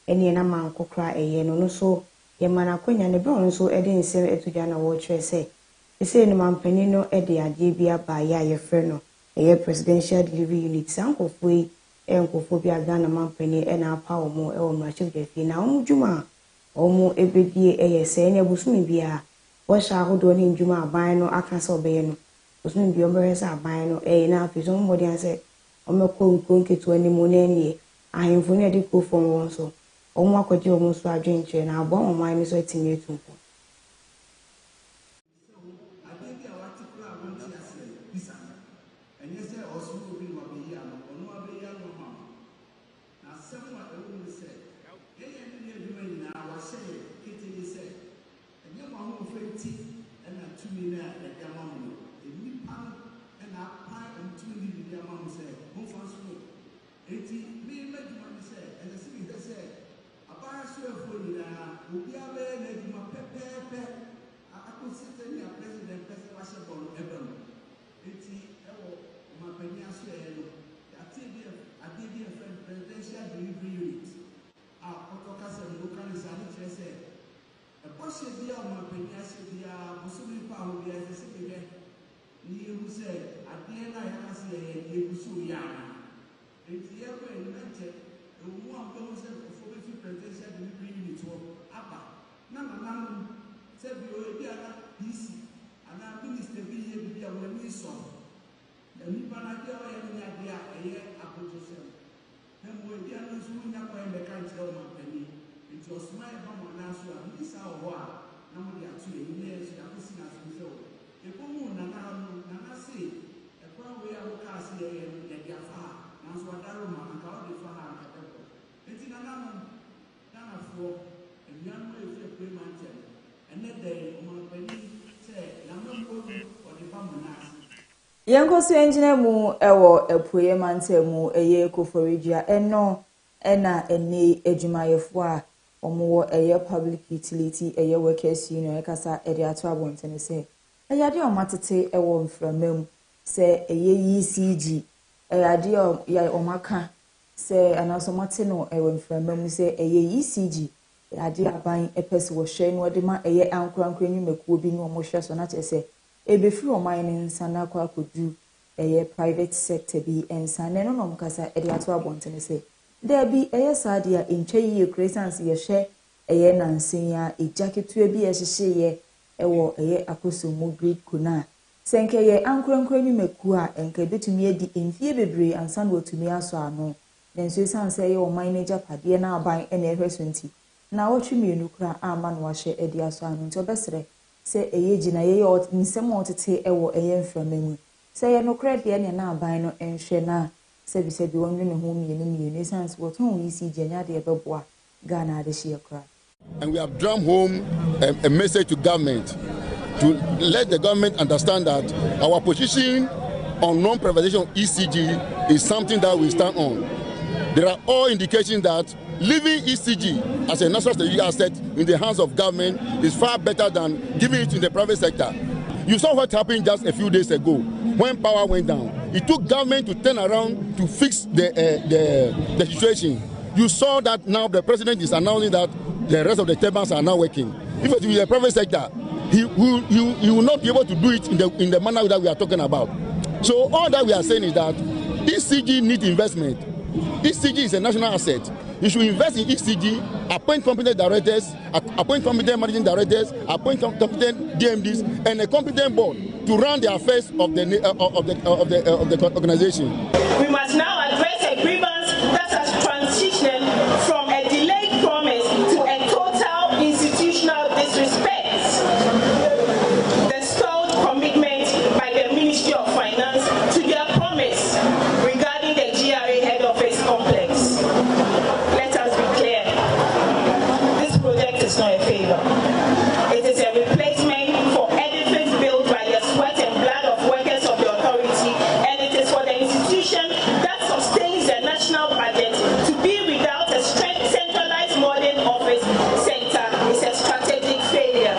Any man could cry a yen, no so. Yamana Queen and the Brown so Eddie say to Jana Watcher say. They say no man penino Eddie a debia by ya freno, a presidential delivery unit, some of way, Encophobia Ghana man penny and our power more or much of the fee now, Juma, or more every day a say, and a busumi bia. What shall hold on in Juma by no Arkansas Bayano, was no be umbrellas are buying a now his own body and say, Omako Kunki to any money, I am for near the from one so. Omo akwaji omo so adwenche na abon omo ani so etinye tumpo Yankoso engineer mu ewo epuye mantemu eye koforidua eno ena eni edwumayefo a omo eye public utility eye workers union ekasa ede ato abontene se ayade omatete ewo mframam se eye ECG ayade ya omaka se anasomate no ewo mframam se eye ECG ayade aban epese wo hwe no de ma eye ankorankora nyumekuo bi no omo hwe so na chese ebefiri oman ne nsana kwa kodu eye private sector bi ensana no mkasa ede ato abontene se there be eye sadia entwe ye crescence ye hwe eye nansen ya ejaketu bi ehye ye ewo eye akosomo grade kuna senke ye ankorankora nyumeku a enka betumi edi enfie bebre ansa na otumi aso ano nenso sanse ye oman ne japade na aban ene ehwesonti na wotwemienu kra ama no wahye ede aso ano nti obesere se eye gina ye nsem otete ewo eye mframamu se ye no credit ye na aban no enhwe na se bi wonwe ne ho mienu sans woton ECG nya de ebeboa Ghana de hye kra. And we have drum home a message to government to let the government understand that our position on non-privatization of ECG is something that we stand on. There are all indications that leaving ECG as a national strategic asset in the hands of government is far better than giving it in the private sector. You saw what happened just a few days ago when power went down. It took government to turn around to fix the situation. You saw that now the president is announcing that the rest of the turbines are now working. If it was the private sector, he will not be able to do it in the manner that we are talking about. So all that we are saying is that ECG needs investment. ECG is a national asset. You should invest in ECG, appoint competent directors, appoint competent managing directors, appoint competent DMDs, and a competent board to run the affairs of the organization. We must now address a grievance that has transitioned from a delayed promise to a total institutional disrespect. The stalled commitment by the Ministry of Finance to their promise regarding the GRA head office complex. Let us be clear. This project is not a favor. It is a replacement for edifice built by the sweat and blood of workers of the authority, and it is for the institution that sustains the national budget to be without a centralized modern office center is a strategic failure.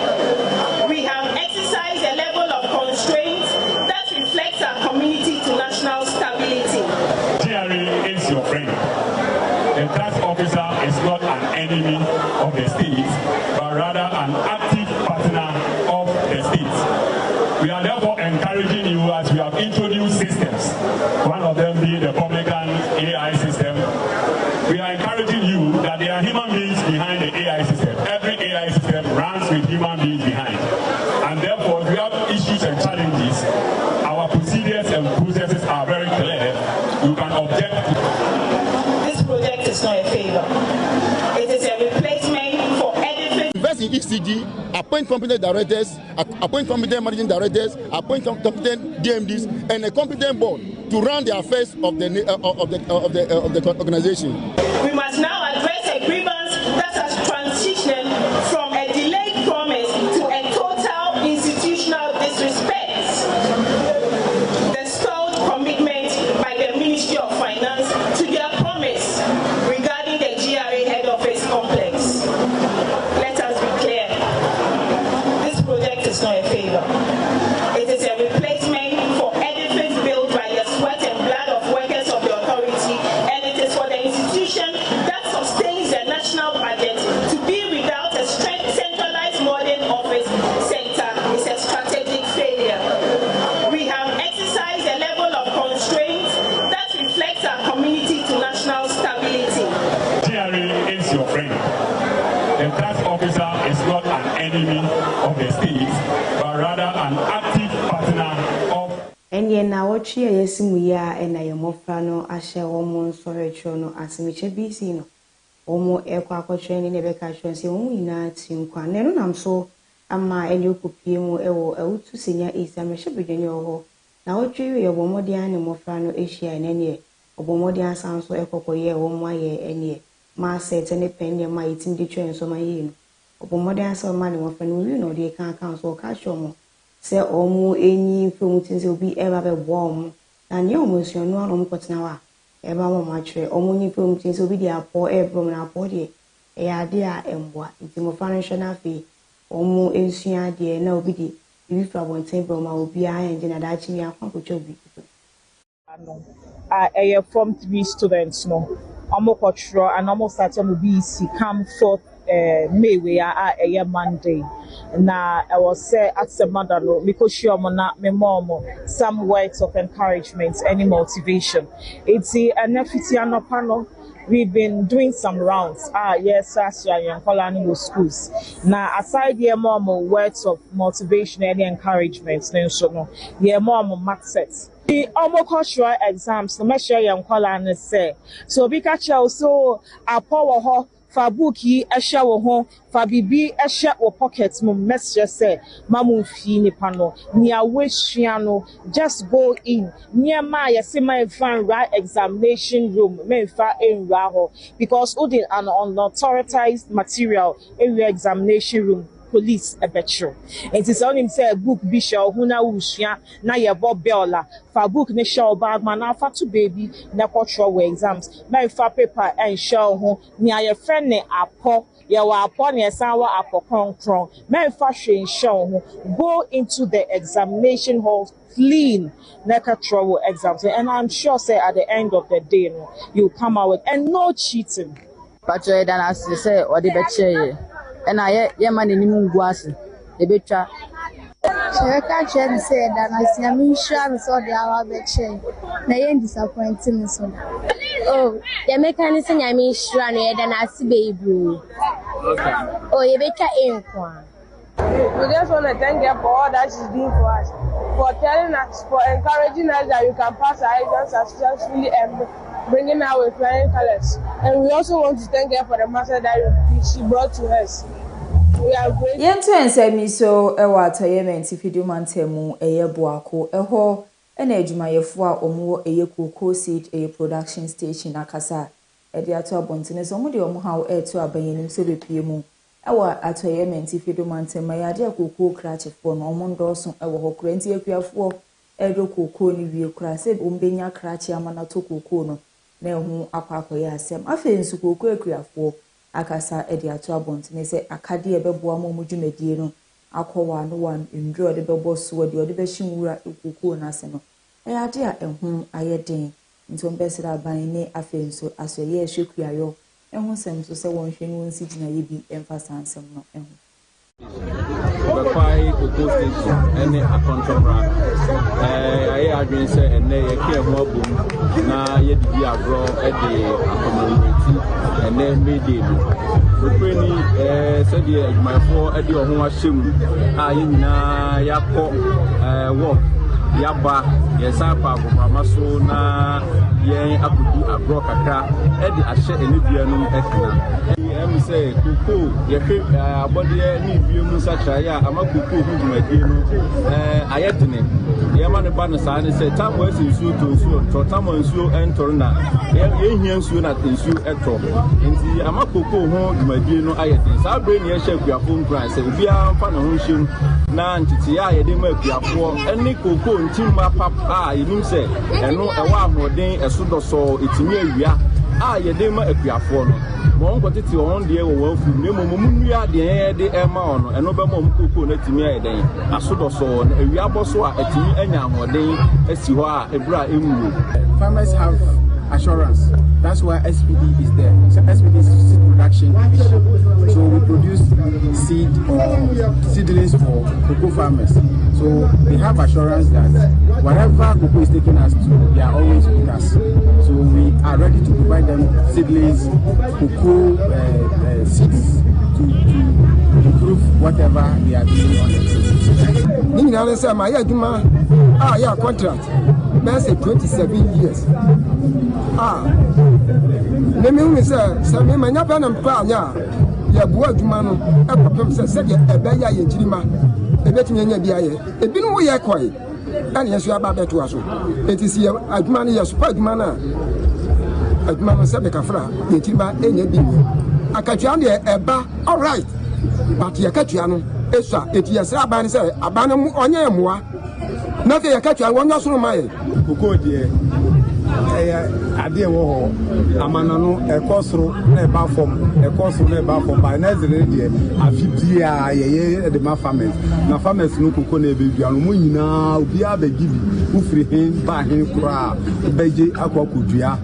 We have exercised a level of constraint that reflects our community to national stability. GRA is your friend. The tax officer is not an enemy of the state, but rather an active partner of the state. We are therefore encouraging you, as we have introduced systems, one of them being the publican AI system. We are encouraging you that there are human beings behind the AI system. Every AI system runs with human beings behind. And therefore, if we have issues and challenges, our procedures and processes are very clear. You can object to. This project is not a favor. It is a replacement for edifice. Invest in ECG, appoint competent directors, appoint competent managing directors, appoint competent DMDs, and a competent board to run the affairs of the organization. We must now address a grievance that has transitioned from a delayed promise to a total institutional disrespect. The stalled commitment by the Ministry of Finance to their promise regarding the GRA head office complex. Let us be clear. This project is not a favor. It is a replacement for edifice built by the sweat and blood of workers of the authority, and it is for the institution that sustains the national budget to be without a centralized modern office center is a strategic failure. We have exercised a level of constraint that reflects our community to national stability. GRA is your friend. The tax officer is not an enemy of the state, but rather an active partner of. And yet now what you are seeing and I am offering a share almost for a chrono as a Michel Bicino. Omo ekwa training ebeka chonse omo ina tinkwa nenu namso ama enyo kopiem ewo ewutu senior is amehye bedwani oho na otwe ye obomodi ane mofra no ehia nene obomodi asanso ekokoye wo mo aye ene ma set ne penne ma yitim di twen so ma yi no obomodi asanso ma ne mofra no wi no de kan so ka chomo se omo enyi mfemutinze obi eba be bo omo na ne omo suanu anu mkotena wa eba mo machre omo nyi mfemutinze obi di apo ebrom na apo de e ade a emboa ntimo financial na fi omo ensua de na obi di ibi fra bonten bro ma obi a enje na da chi mi akwa kocho bi Form 3 students no omo kotro and omo start mo BC come forth May we are a Monday. Na I was say at the mother no because she na me mom some words of encouragement, any motivation. It's a nefiti panel. We've been doing some rounds. Yes, Asha and schools. Now aside your mom words of motivation, any encouragement, then so no. Your mom math sets. The cultural exams, no measure young Colin say. So because also a power Fabuki esha wo ho fabibi esha wo pocket mo message say mamu fi ni pano ni awehia no just go in near my yesema fan right examination room memfa enra ho because udin an unauthorized material area examination room police ebetro it is on him say book bishop huna usua na ye bobela fa book ne show bag man afa to baby na control exams my fa paper and show ho ni aye friend ne apo ye wa apo ne sanwa akokronkron my fa hwe show ho go into the examination hall clean na control exams and I'm sure say at the end of the day no you come out with and no cheating patro dan as say odi be che and I ye man ni mungu ase e betwa Shaka Chen said that I mean sure so the hour chain. Na yen disappointing so. Oh, the mechanism I mean sure and I see baby. Oh, you better in one. We just want to thank her for all that she's doing for us, for telling us, for encouraging us that we can pass our exams successfully and bringing out with flying colors. And we also want to thank her for the master that she brought to us. We are grateful. Yentu ensemi so ewa atayement ifidu mantemu eye boako eho ena edwumayefo a omo eye cocoa seed eye production station akasa ede ato abontene so mo de omo hawo eto abanyenim so bepie mu ewa atayement ifidu mantema ya de cocoa krachefo no omo ndoso ewo ho krenti akuafo edo cocoa ni wie kra se ombenya krachi amana to cocoa no na ehu akwakoye asem afa nsu cocoa akuafo akasa ede ato abontene se akade ebeboa mo mudwumadie no akọwa no wan ndro ode bebo so ode be hwinwura ekukuo na ase no ade a ehun ayeden nto mbesira aban ne afenso aso ye ehwekuayo ehun sem so se won hwenu won si gina ye bi emphasize ansem no ehun the five cocoa station any a controller I adwin say enne ye ke ho abom na ye di agro e de accommodate enne media Ukraine said the my four Eddie or Homa Shim, Yako, walk, Yaba, yes, Apa, Masona, Yang, Abu, a broker, Eddie, I share a Libyan Ethna. Let me say, Cuckoo, your body, any view, Musachaya, I'm a cuckoo who my dear, Ayetine. Yaman Banasani said, Tam was in Sue to Sue, Tam and Sue and Torna. Yan soon at in Sue Echo. In the Amako home, my dear, no Ayetins. I'll bring your chef your phone price. And we are fan of Hunshim, Nanti, I didn't make your four, and Nico, Timba Papa, you say, and no a while more day, a suit or so, it's near ya. You didn't make your phone. Mon quantity on the well from Mumuya, the air, the Emma, and Obama Cuckoo, let me a day. A sort of so, a Yaboso, a Timmy, and now, day, as you are a bra in. Farmers have assurance. That's why SPD is there. So SPD is seed production division. So we produce seed or seedlings for cocoa farmers. So they have assurance that whatever cocoa is taking us to, they are always with us. So we are ready to provide them seedlings, cocoa seeds to improve whatever they are doing on the contract. That's 27 years. Let me say, Sammy, my Napan and Panya, your boy, Jumano, a problem said, a beya in Jima, a betting in Yabia, a bin we are quiet, and yes, you are back to us. It is here at money as quite manner. At Mama Sabekafra, in Jima, and Yabin. I catch you a bar, all right, but Yakatiano, Esa, it is a ban, say, a banam on Yamua. Nothing I catch you, I want us to my cocoa, dear. Ade wo amana no ekosoro na eba fom ekosoro na eba fom by next day afibia ye de ma farmers na farmers no koko na ebe bia no mo nyina obi abagibi ufiri hen ba hen kura beje akwakodua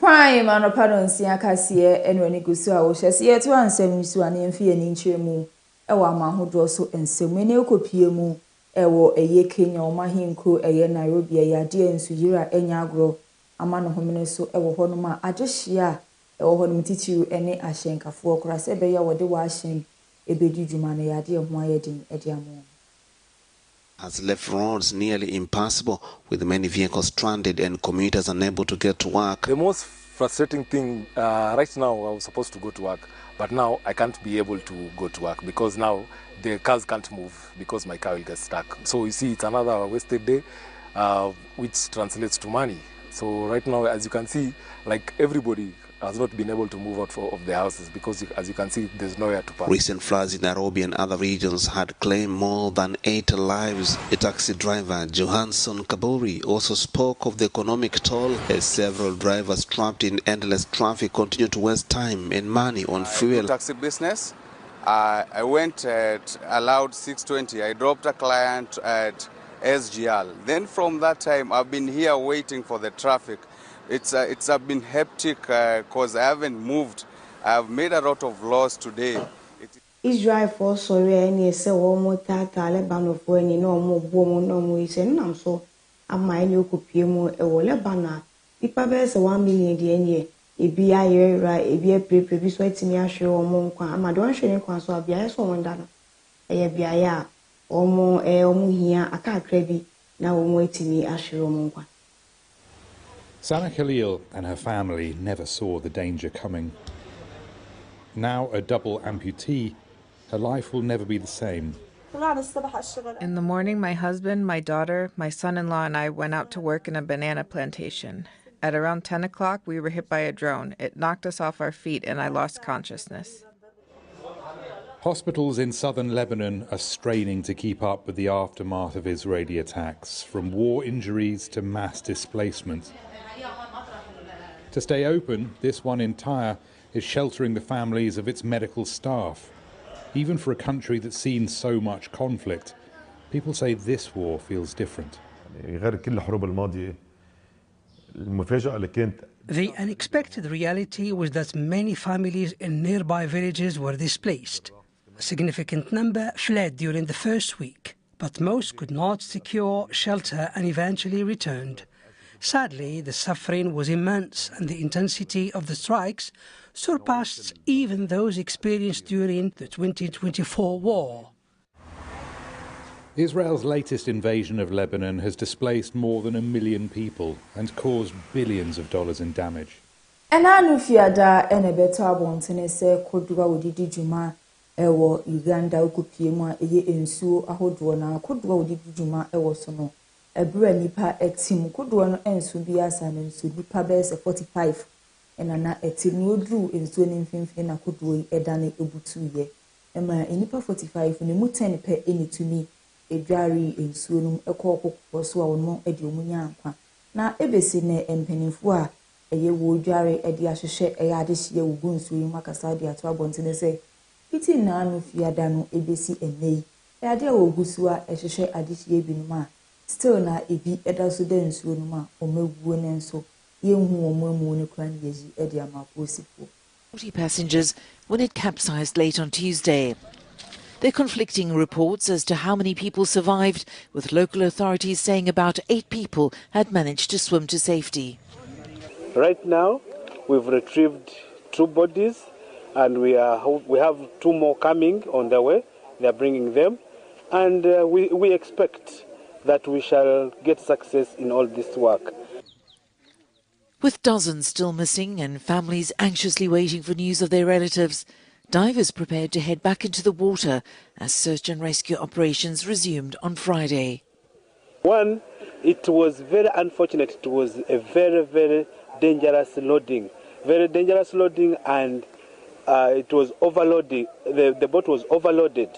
Prime anopadonsia Kasiye enwani gusu a wo hyese ye to ansem nsu ane mfie ni nkyeremu ewo amahodo so ensem ene ekopie mu ewo eye Kenya omahinko eye Nairobi eye ade ensu yira enya agro ama no homene so ewo ho no ma agehia ewo ho no titiru ene ahyenkafo okra se be ye wode wa ahyen ebedi dwuma na yade ho ayedin ede amo has left roads nearly impassable with many vehicles stranded and commuters unable to get to work. The most frustrating thing, right now I was supposed to go to work, but now I can't be able to go to work because now the cars can't move because my car will get stuck. So you see, it's another wasted day, which translates to money. So right now, as you can see, like everybody has not been able to move out of their houses because, as you can see, there's nowhere to park. Recent floods in Nairobi and other regions had claimed more than 8 lives. A taxi driver, Johansson Kaburi, also spoke of the economic toll as several drivers trapped in endless traffic continue to waste time and money on fuel. Taxi business. I went at allowed 6:20. I dropped a client at SGL. Then from that time, I've been here waiting for the traffic. It's been hectic because I haven't moved. I've made a lot of loss today. Israel for sorry any say one more tata Lebanon for any no more woman no more is and so I might no copy more a Lebanon. If I bear 1 million the year, it be a year right, it be a pre sweating me show or more. I'm a don't share in so I'll be a so one done. A be a ya or more here, I can't crabby now waiting me a show more. Sana Khalil and her family never saw the danger coming. Now a double amputee, her life will never be the same. In the morning, my husband, my daughter, my son-in-law, and I went out to work in a banana plantation. At around 10 o'clock, we were hit by a drone. It knocked us off our feet, and I lost consciousness. Hospitals in southern Lebanon are straining to keep up with the aftermath of Israeli attacks, from war injuries to mass displacement. To stay open, this one in Tyre is sheltering the families of its medical staff. Even for a country that's seen so much conflict, people say this war feels different. The unexpected reality was that many families in nearby villages were displaced. A significant number fled during the first week, but most could not secure shelter and eventually returned. Sadly, the suffering was immense and the intensity of the strikes surpassed even those experienced during the 2024 war. Israel's latest invasion of Lebanon has displaced more than 1 million people and caused billions of dollars in damage. Enanu fiada enebeto abontene se kodua odidi juma ewo Uganda okupiemu a eye ensuo ahodoɔ na kodua odidi juma ewo so no ebra nipa etim kodua no ensu bi asa na ensu nipa be se 45 enana etim no odru ensuo ne mfimfini na kodua yi edane ebutuye ema enipa 45 ne mu 10 pe enitumi edwari ensuo no ekɔkɔkɔ so a wɔn edi omunya akwa na ebesi ne empenifo a eye wo dware edi ahwehwe eye adehye wo gunsuo yi makasa de ato abontene se fiti na no fiada no ebesi enei ade wo gusu a ehwehwe adehye binum a still na ebi edaso de nsuo no ma omaguo ne nso yenhu omamu ne kwan yeji edi amaposifo 40 passengers when it capsized late on Tuesday. There are conflicting reports as to how many people survived, with local authorities saying about 8 people had managed to swim to safety. Right now, we've retrieved 2 bodies, and we have 2 more coming on the way. They are bringing them, and we expect that we shall get success in all this work. With dozens still missing and families anxiously waiting for news of their relatives, divers prepared to head back into the water as search and rescue operations resumed on Friday. One, it was very unfortunate. It was a very, very dangerous loading. Very dangerous loading, and it was overloading. The boat was overloaded,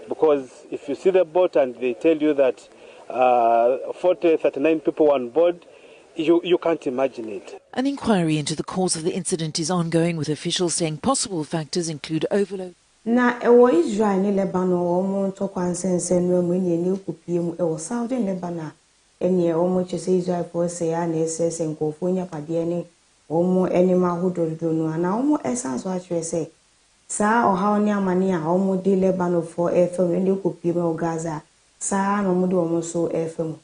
because if you see the boat and they tell you that 39 people were on board, you can't imagine it. An inquiry into the cause of the incident is ongoing, with officials saying possible factors include overload. Na ewo Israel ni Lebanon omo ntokwa nsense no mu ni eni okupiem ewo Saudi Lebanon eni omo chese Israel for say ya na esese nkofo nya pade ni omo eni ma hododo no na omo essence wa chwe say sa oha oni amani a omo di Lebanon for FM eni okupiem o Gaza sa no mo do omo so FM.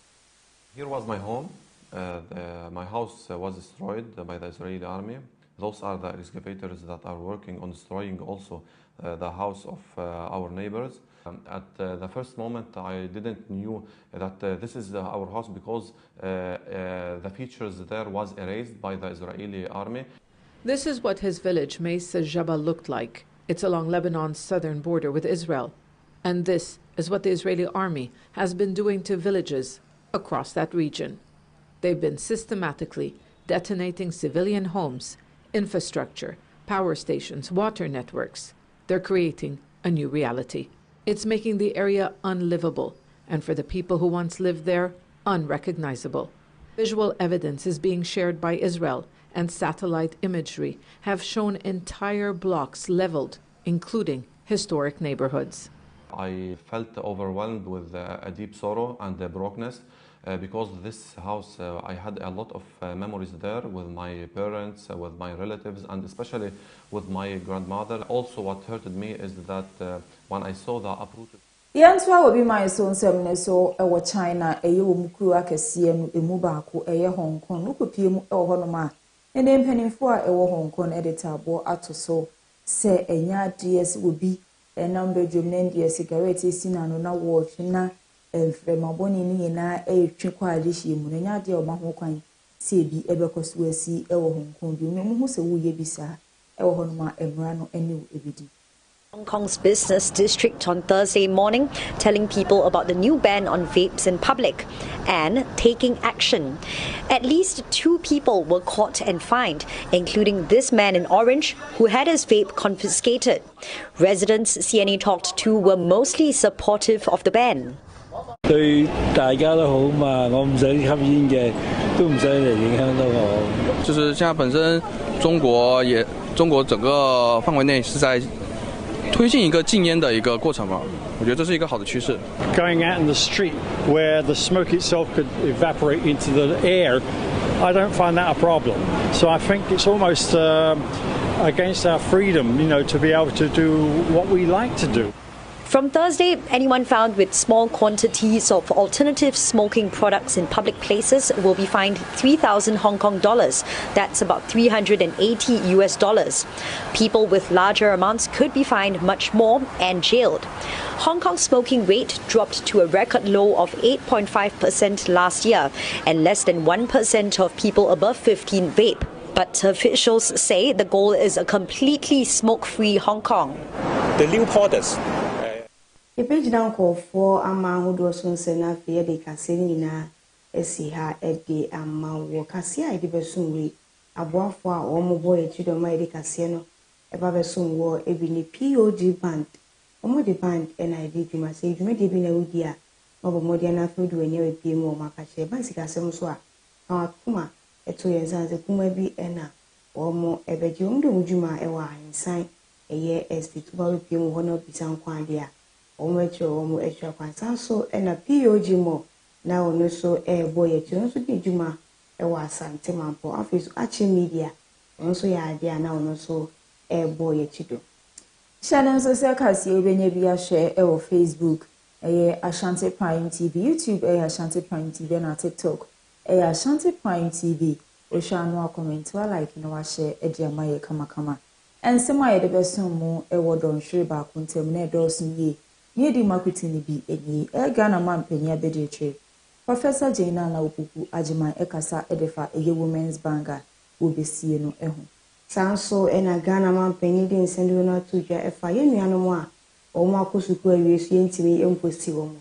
Here was my home. My house was destroyed by the Israeli army. Those are the excavators that are working on destroying also the house of our neighbors. At the first moment, I didn't knew that this is our house, because the features there was erased by the Israeli army. This is what his village, Mesa Jaba, looked like. It's along Lebanon's southern border with Israel. And this is what the Israeli army has been doing to villages across that region. They've been systematically detonating civilian homes, infrastructure, power stations, water networks. They're creating a new reality. It's making the area unlivable, and for the people who once lived there, unrecognizable. Visual evidence is being shared by Israel, and satellite imagery have shown entire blocks leveled, including historic neighborhoods. I felt overwhelmed with a deep sorrow and brokenness because this house, I had a lot of memories there with my parents, with my relatives, and especially with my grandmother. Also, what hurted me is that when I saw the uprooted... Yanswa will be my son, so China, a Yomukuru Kasiebo, a Mubako, a Hong Kong, look at him or Honoma, and then penny for a Hong Kong editor, bo atoso, say a yard DS would be a number of Jumnendia cigarettes in an honor watch na from a bonny na a triqua dish, Munania de Mahokine, Sebi, Ebekos, will see a Hong Kong, you know who's a wee bisa, a Honoma, a Murano, and new evidence. Hong Kong's business district on Thursday morning telling people about the new ban on vapes in public and taking action. At least 2 people were caught and fined, including this man in orange who had his vape confiscated. Residents CNA talked to were mostly supportive of the ban. 對大家都好嘛，我唔想吸煙嘅，都唔想嚟影響到我。就是現在本身中國整個範圍內是在推進一個禁煙的一個過程嘛，我覺得這是一個好的趨勢。Going out in the street where the smoke itself could evaporate into the air, I don't find that a problem. So I think it's almost against our freedom, to be able to do what we like to do. From Thursday, anyone found with small quantities of alternative smoking products in public places will be fined 3,000 Hong Kong dollars. That's about $380 US. People with larger amounts could be fined much more and jailed. Hong Kong's smoking rate dropped to a record low of 8.5% last year, and less than 1% of people above 15 vape. But officials say the goal is a completely smoke-free Hong Kong. The new products. The page down call for Ama who was on Sena Fia de Casenina, Esiha, Eddie, and Mau Cassia, Edibesunri, a boy for our boy, Chidoma de Casino, a Babasun war, a bini POG band, Omo the band, and I did you must say, you may be a udia, or Modiana food when you're a PM or Macache, Bansica Semswa, our Kuma, a 2 years as a Kuma be Enna, or more a bedroom, do Juma, a sign, a year as the 2 PM will not be some quandia. Omo extra so and a POG more now no so a boy at you also did Juma a was Santimanpo office Archie Media also ya idea now no so a boy at you do. Shannon Social Kasiebo share our Facebook, Ashanti Prime TV, YouTube, Ashanti Prime TV, and TikTok, Ashanti Prime TV. We shall no comment while like no share a dear Maya Kama. And some I the best more a word on Shriba Kuntemne Dawson ye di marketing bi eni Ghana man penya bedetre Professor Jaina na Upuku Ajiman ekasa edefa eye women's banga wo besie no eho sanso ena Ghana man penyi di nsendo na tuja efa ye nuanom a omo akosuku awiesu yentimi emposi wo mo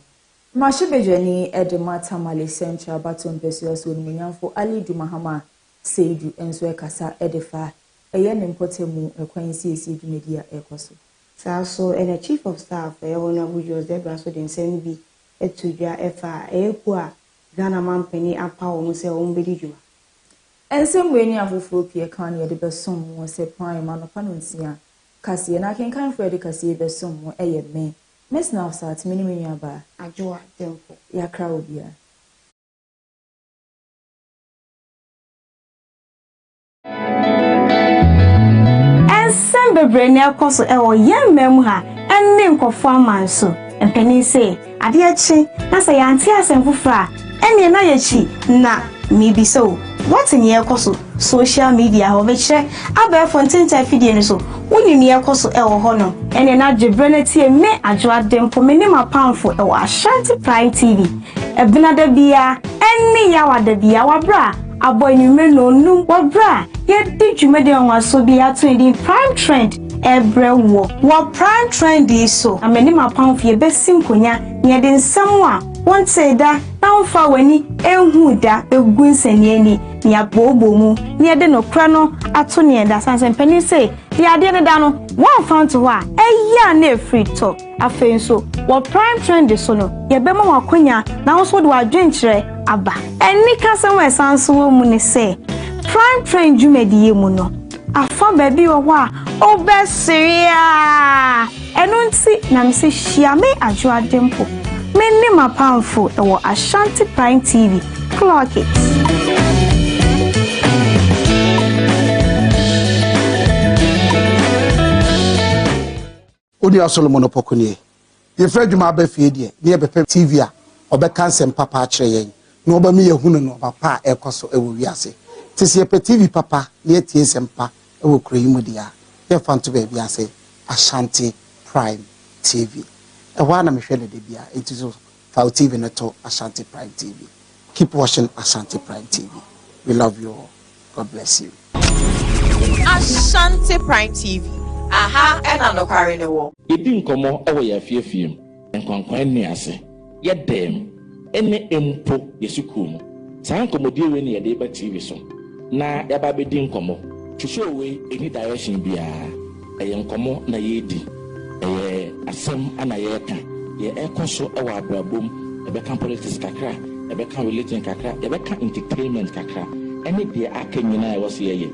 Mashi bejani edemata Mali Central Baton Pesuaso Nyamfo Ali Dumahama Seju enso ekasa edefa eye nempotemu ekwansi esi dwumedia ekoso So, and a chief of staff, Honorable Joseph Brasso de Senbi, Etuja, Efa, Equa, Ghana man penny, a power, Muse, Umbedijua. And some way near Fufuki, Kanye, the Besson was a prime man of Panuncia. Cassie and I can kind for the Kasiebo some a me. Miss now starts many bar. A joa, temple, ya crowbia. Sembe brenya koso ewo yem memha enne nkofo manso empeni say ade achi na say yanti asemfufra enne na yachi na mibiso what in ye koso social media ho be kire aba fontinta fidie ni so woni ne ye koso ewo ho no enne na dwebrene tie me adwo adempo me ne mapamfo ewo Ashanti Prime TV ebina da bia enne ya wada bia wabra aboyume no num wabra ye di dwumede onwaso bi ato di prime trend ebre wo prime trend so ameni mapamfie besim konya ne de nsam a wonte da na wonfa wani ehu da egu nsaniani ne abobo mu ne de no kra no ato ne da sanse mpani say the ade ne da no one found to wa eya na free talk afenso wo prime trend so no ye be ma wakonya na wo so de wadwenkyere aba eni kasem we sanso wo mu ne say prime trend dwumediye mu no afa baby wo a obesiria enunti na mse hia me adwo adempo meni mapamfo e wo Ashanti Prime TV clock it. Odi Solomon Opokunie. Ye Fred Juma be fie de, ne be TV a obeka nsem papa akire yen. Na oba me yehunu no papa ekoso ewo wiase. Tisi ye TV papa ne tie sempa ewo kroyimu dia. Ye fanto be biase Ashanti Prime TV. E wa na me hwele de bia entizo File TV na to Ashanti Prime TV. Keep watching Ashanti Prime TV. We love you all. God bless you. Ashanti Prime TV. Aha, ena no kware ne wo. Yedi nkomo ewo ya fiefiem. Nkwankwan ne ase. Ye dem ene empo yesukum. San nkomodie we ne yede ba TV so. Na ya ba bedi nkomo. Twhwe we eni direction bia. Eye nkomo na yedi. Eye asem ana ye ka. Ye ekoso ewo abrabom. Ebe kan politics kakra. Ebe kan religion kakra. Ebe kan entertainment kakra. Ene dia aka nyina e wo se ye.